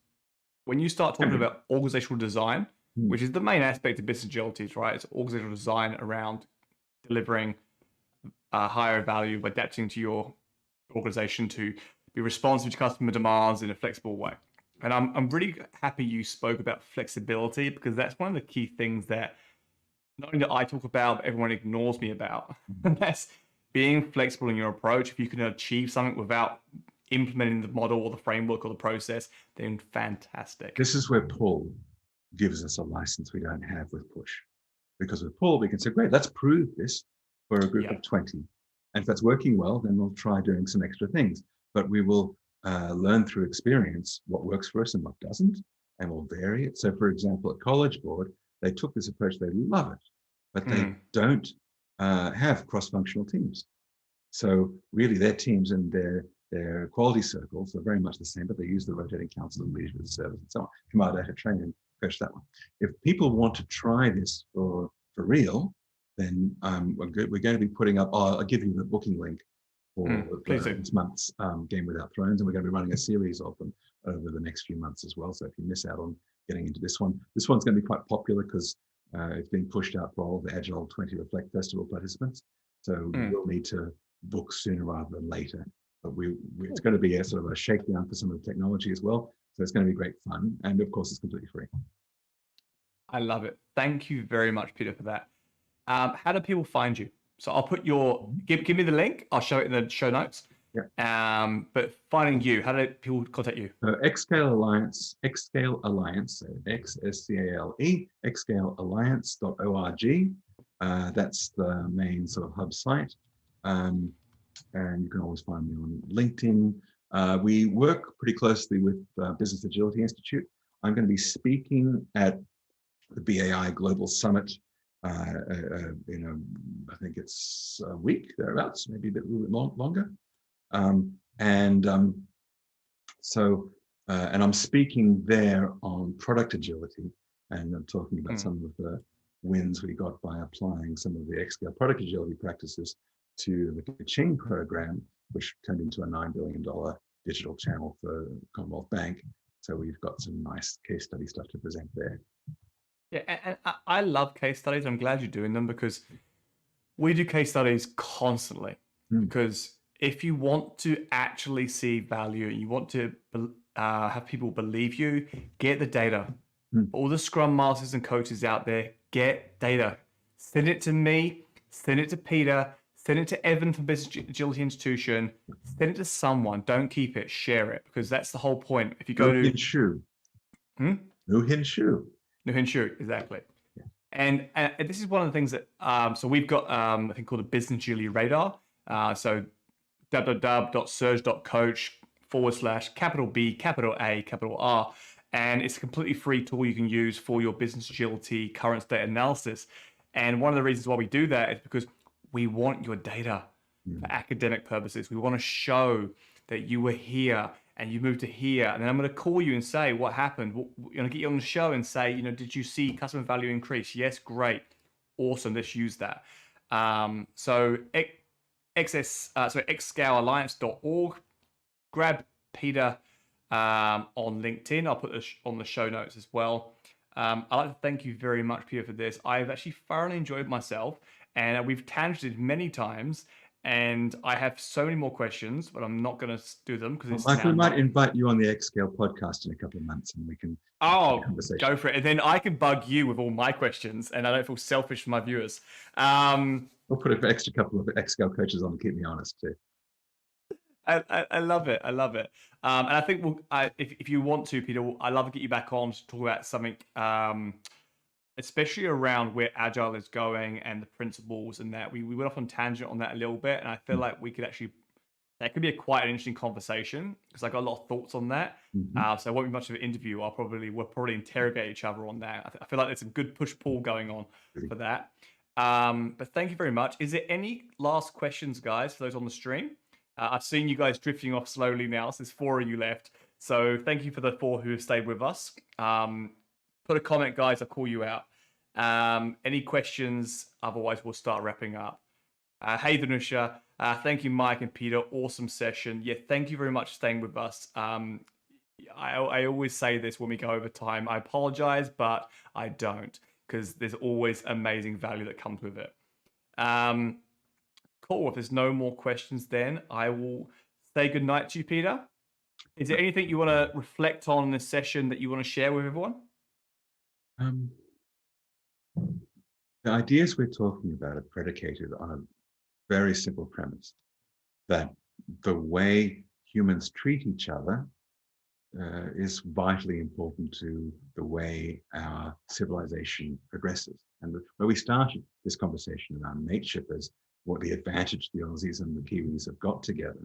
When you start talking about organizational design, which is the main aspect of business agility, right? It's organizational design around delivering higher value, adapting to your organization to be responsive to customer demands in a flexible way. And I'm really happy you spoke about flexibility, because that's one of the key things that not only do I talk about, but everyone ignores me about. And that's being flexible in your approach. If you can achieve something without implementing the model or the framework or the process, then fantastic. This is where Paul gives us a license we don't have with Push. Because with Paul, we can say, great, let's prove this for a group of 20. And if that's working well, then we'll try doing some extra things. But we will learn through experience what works for us and what doesn't, and we'll vary it. So for example, at College Board, they took this approach, they love it, but they don't have cross-functional teams. So really their teams and their quality circles are very much the same, but they use the rotating council and leadership of the service and so on. Come out data train and coach that one. If people want to try this for real, then we're going to be putting up, I'll give you the booking link for this month's Game Without Thrones, and we're going to be running a series of them over the next few months as well. So if you miss out on getting into this one's going to be quite popular because it's being pushed out for all the Agile 20 Reflect Festival participants. So we'll need to book sooner rather than later. But it's going to be a sort of a shakedown for some of the technology as well. So it's going to be great fun. And of course, it's completely free. I love it. Thank you very much, Peter, for that. How do people find you? So I'll put give me the link. I'll show it in the show notes. Yeah. But finding you, how do people contact you? XSCALE Alliance, XSCALE Alliance, XSCALE, xscalealliance.org. That's the main sort of hub site. And you can always find me on LinkedIn. We work pretty closely with Business Agility Institute. I'm going to be speaking at the BAI Global Summit. I think it's a week thereabouts, maybe a little bit longer. And I'm speaking there on product agility, and I'm talking about some of the wins we got by applying some of the XSCALE product agility practices to the Kaching program, which turned into a $9 billion digital channel for Commonwealth Bank. So we've got some nice case study stuff to present there. Yeah, and I love case studies. I'm glad you're doing them because we do case studies constantly. Because if you want to actually see value, you want to have people believe you, get the data. All the Scrum Masters and coaches out there, get data. Send it to me, send it to Peter, send it to Evan from Business Agility Institution, send it to someone. Don't keep it, share it, because that's the whole point. If you go to Hinshu. No Hinshu, exactly. Yeah. And this is one of the things that, so we've got a thing called a Business Agility Radar. So www.surge.coach/B, and it's a completely free tool you can use for your business agility current state analysis. And one of the reasons why we do that is because we want your data for academic purposes. We want to show that you were here and you moved to here, and then I'm going to call you and say what happened. We're going to get you on the show and say, did you see customer value increase? Yes, great, awesome. Let's use that. So xscalealliance.org. Grab Peter on LinkedIn. I'll put this on the show notes as well. I'd like to thank you very much, Peter, for this. I've actually thoroughly enjoyed myself, and we've tangented many times. And I have so many more questions, but I'm not going to do them because it's. Michael, we might invite you on the XSCALE podcast in a couple of months, and we can. Oh, go for it, and then I can bug you with all my questions, and I don't feel selfish for my viewers. We'll put an extra couple of XSCALE coaches on to keep me honest too. I love it. I love it. And I think if you want to, Peter, I'd love to get you back on to talk about something. Especially around where Agile is going and the principles and that. We went off on tangent on that a little bit, and I feel like that could be quite an interesting conversation because I got a lot of thoughts on that. So it won't be much of an interview. We'll probably interrogate each other on that. I feel like there's a good push-pull going on for that. But thank you very much. Is there any last questions, guys, for those on the stream? I've seen you guys drifting off slowly now, so there's 4 of you left. So thank you for the 4 who have stayed with us. Put a comment, guys. I'll call you out. Any questions? Otherwise, we'll start wrapping up. Hey, Dhanusha. Thank you, Mike and Peter. Awesome session. Yeah, thank you very much for staying with us. I always say this when we go over time. I apologize, but I don't because there's always amazing value that comes with it. Cool. If there's no more questions, then I will say goodnight to you, Peter. Is there anything you want to reflect on in this session that you want to share with everyone? The ideas we're talking about are predicated on very simple premise that the way humans treat each other is vitally important to the way our civilization progresses. And where we started this conversation around mateship as what the advantage the Aussies and the Kiwis have got together,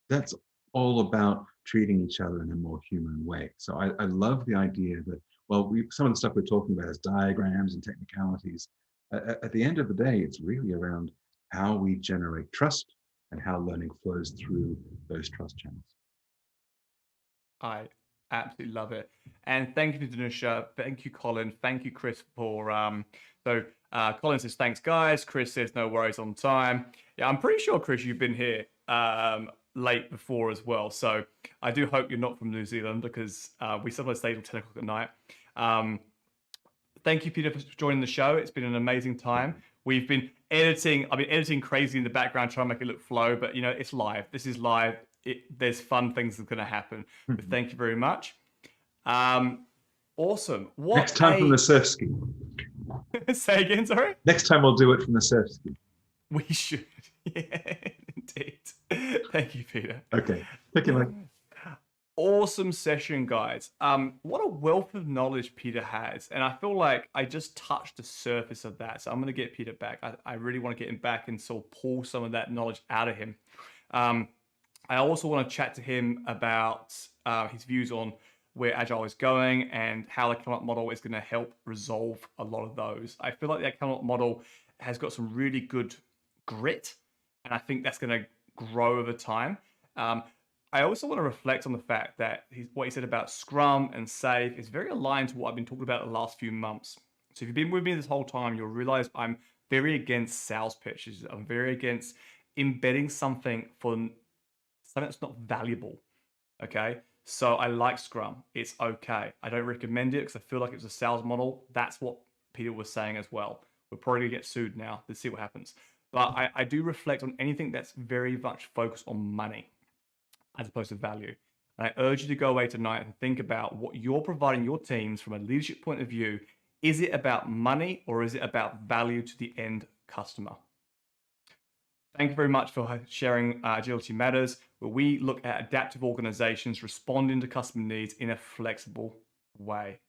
that's all about treating each other in a more human way. So I love the idea that, well, some of the stuff we're talking about is diagrams and technicalities. At the end of the day, it's really around how we generate trust and how learning flows through those trust channels. I absolutely love it. And thank you, Danusia. Thank you, Colin. Thank you, Chris, for Colin says, thanks, guys. Chris says, no worries, on time. Yeah, I'm pretty sure, Chris, you've been here late before as well. So I do hope you're not from New Zealand, because we sometimes stay till 10 o'clock at night. Thank you, Peter, for joining the show. It's been an amazing time. We've been editing. I've been editing crazy in the background, trying to make it look flow, but it's live. This is live. There's fun things that's going to happen. But thank you very much. Awesome. Next time from the surf ski. Say again, sorry? Next time we'll do it from the surf ski. We should. Yeah, indeed. Thank you, Peter. Okay. Thank you, Mike. Awesome session, guys. What a wealth of knowledge Peter has. And I feel like I just touched the surface of that. So I'm going to get Peter back. I really want to get him back and sort of pull some of that knowledge out of him. I also want to chat to him about his views on where Agile is going and how the Camelot model is going to help resolve a lot of those. I feel like the Camelot model has got some really good grit, and I think that's going to grow over time. I also want to reflect on the fact that what he said about Scrum and SAFe is very aligned to what I've been talking about the last few months. So if you've been with me this whole time, you'll realize I'm very against sales pitches. I'm very against embedding something for something that's not valuable. Okay. So I like Scrum. It's okay. I don't recommend it because I feel like it's a sales model. That's what Peter was saying as well. We're probably gonna get sued now. Let's see what happens. But I do reflect on anything that's very much focused on money as opposed to value. And I urge you to go away tonight and think about what you're providing your teams from a leadership point of view. Is it about money or is it about value to the end customer? Thank you very much for sharing Agility Matters, where we look at adaptive organizations responding to customer needs in a flexible way.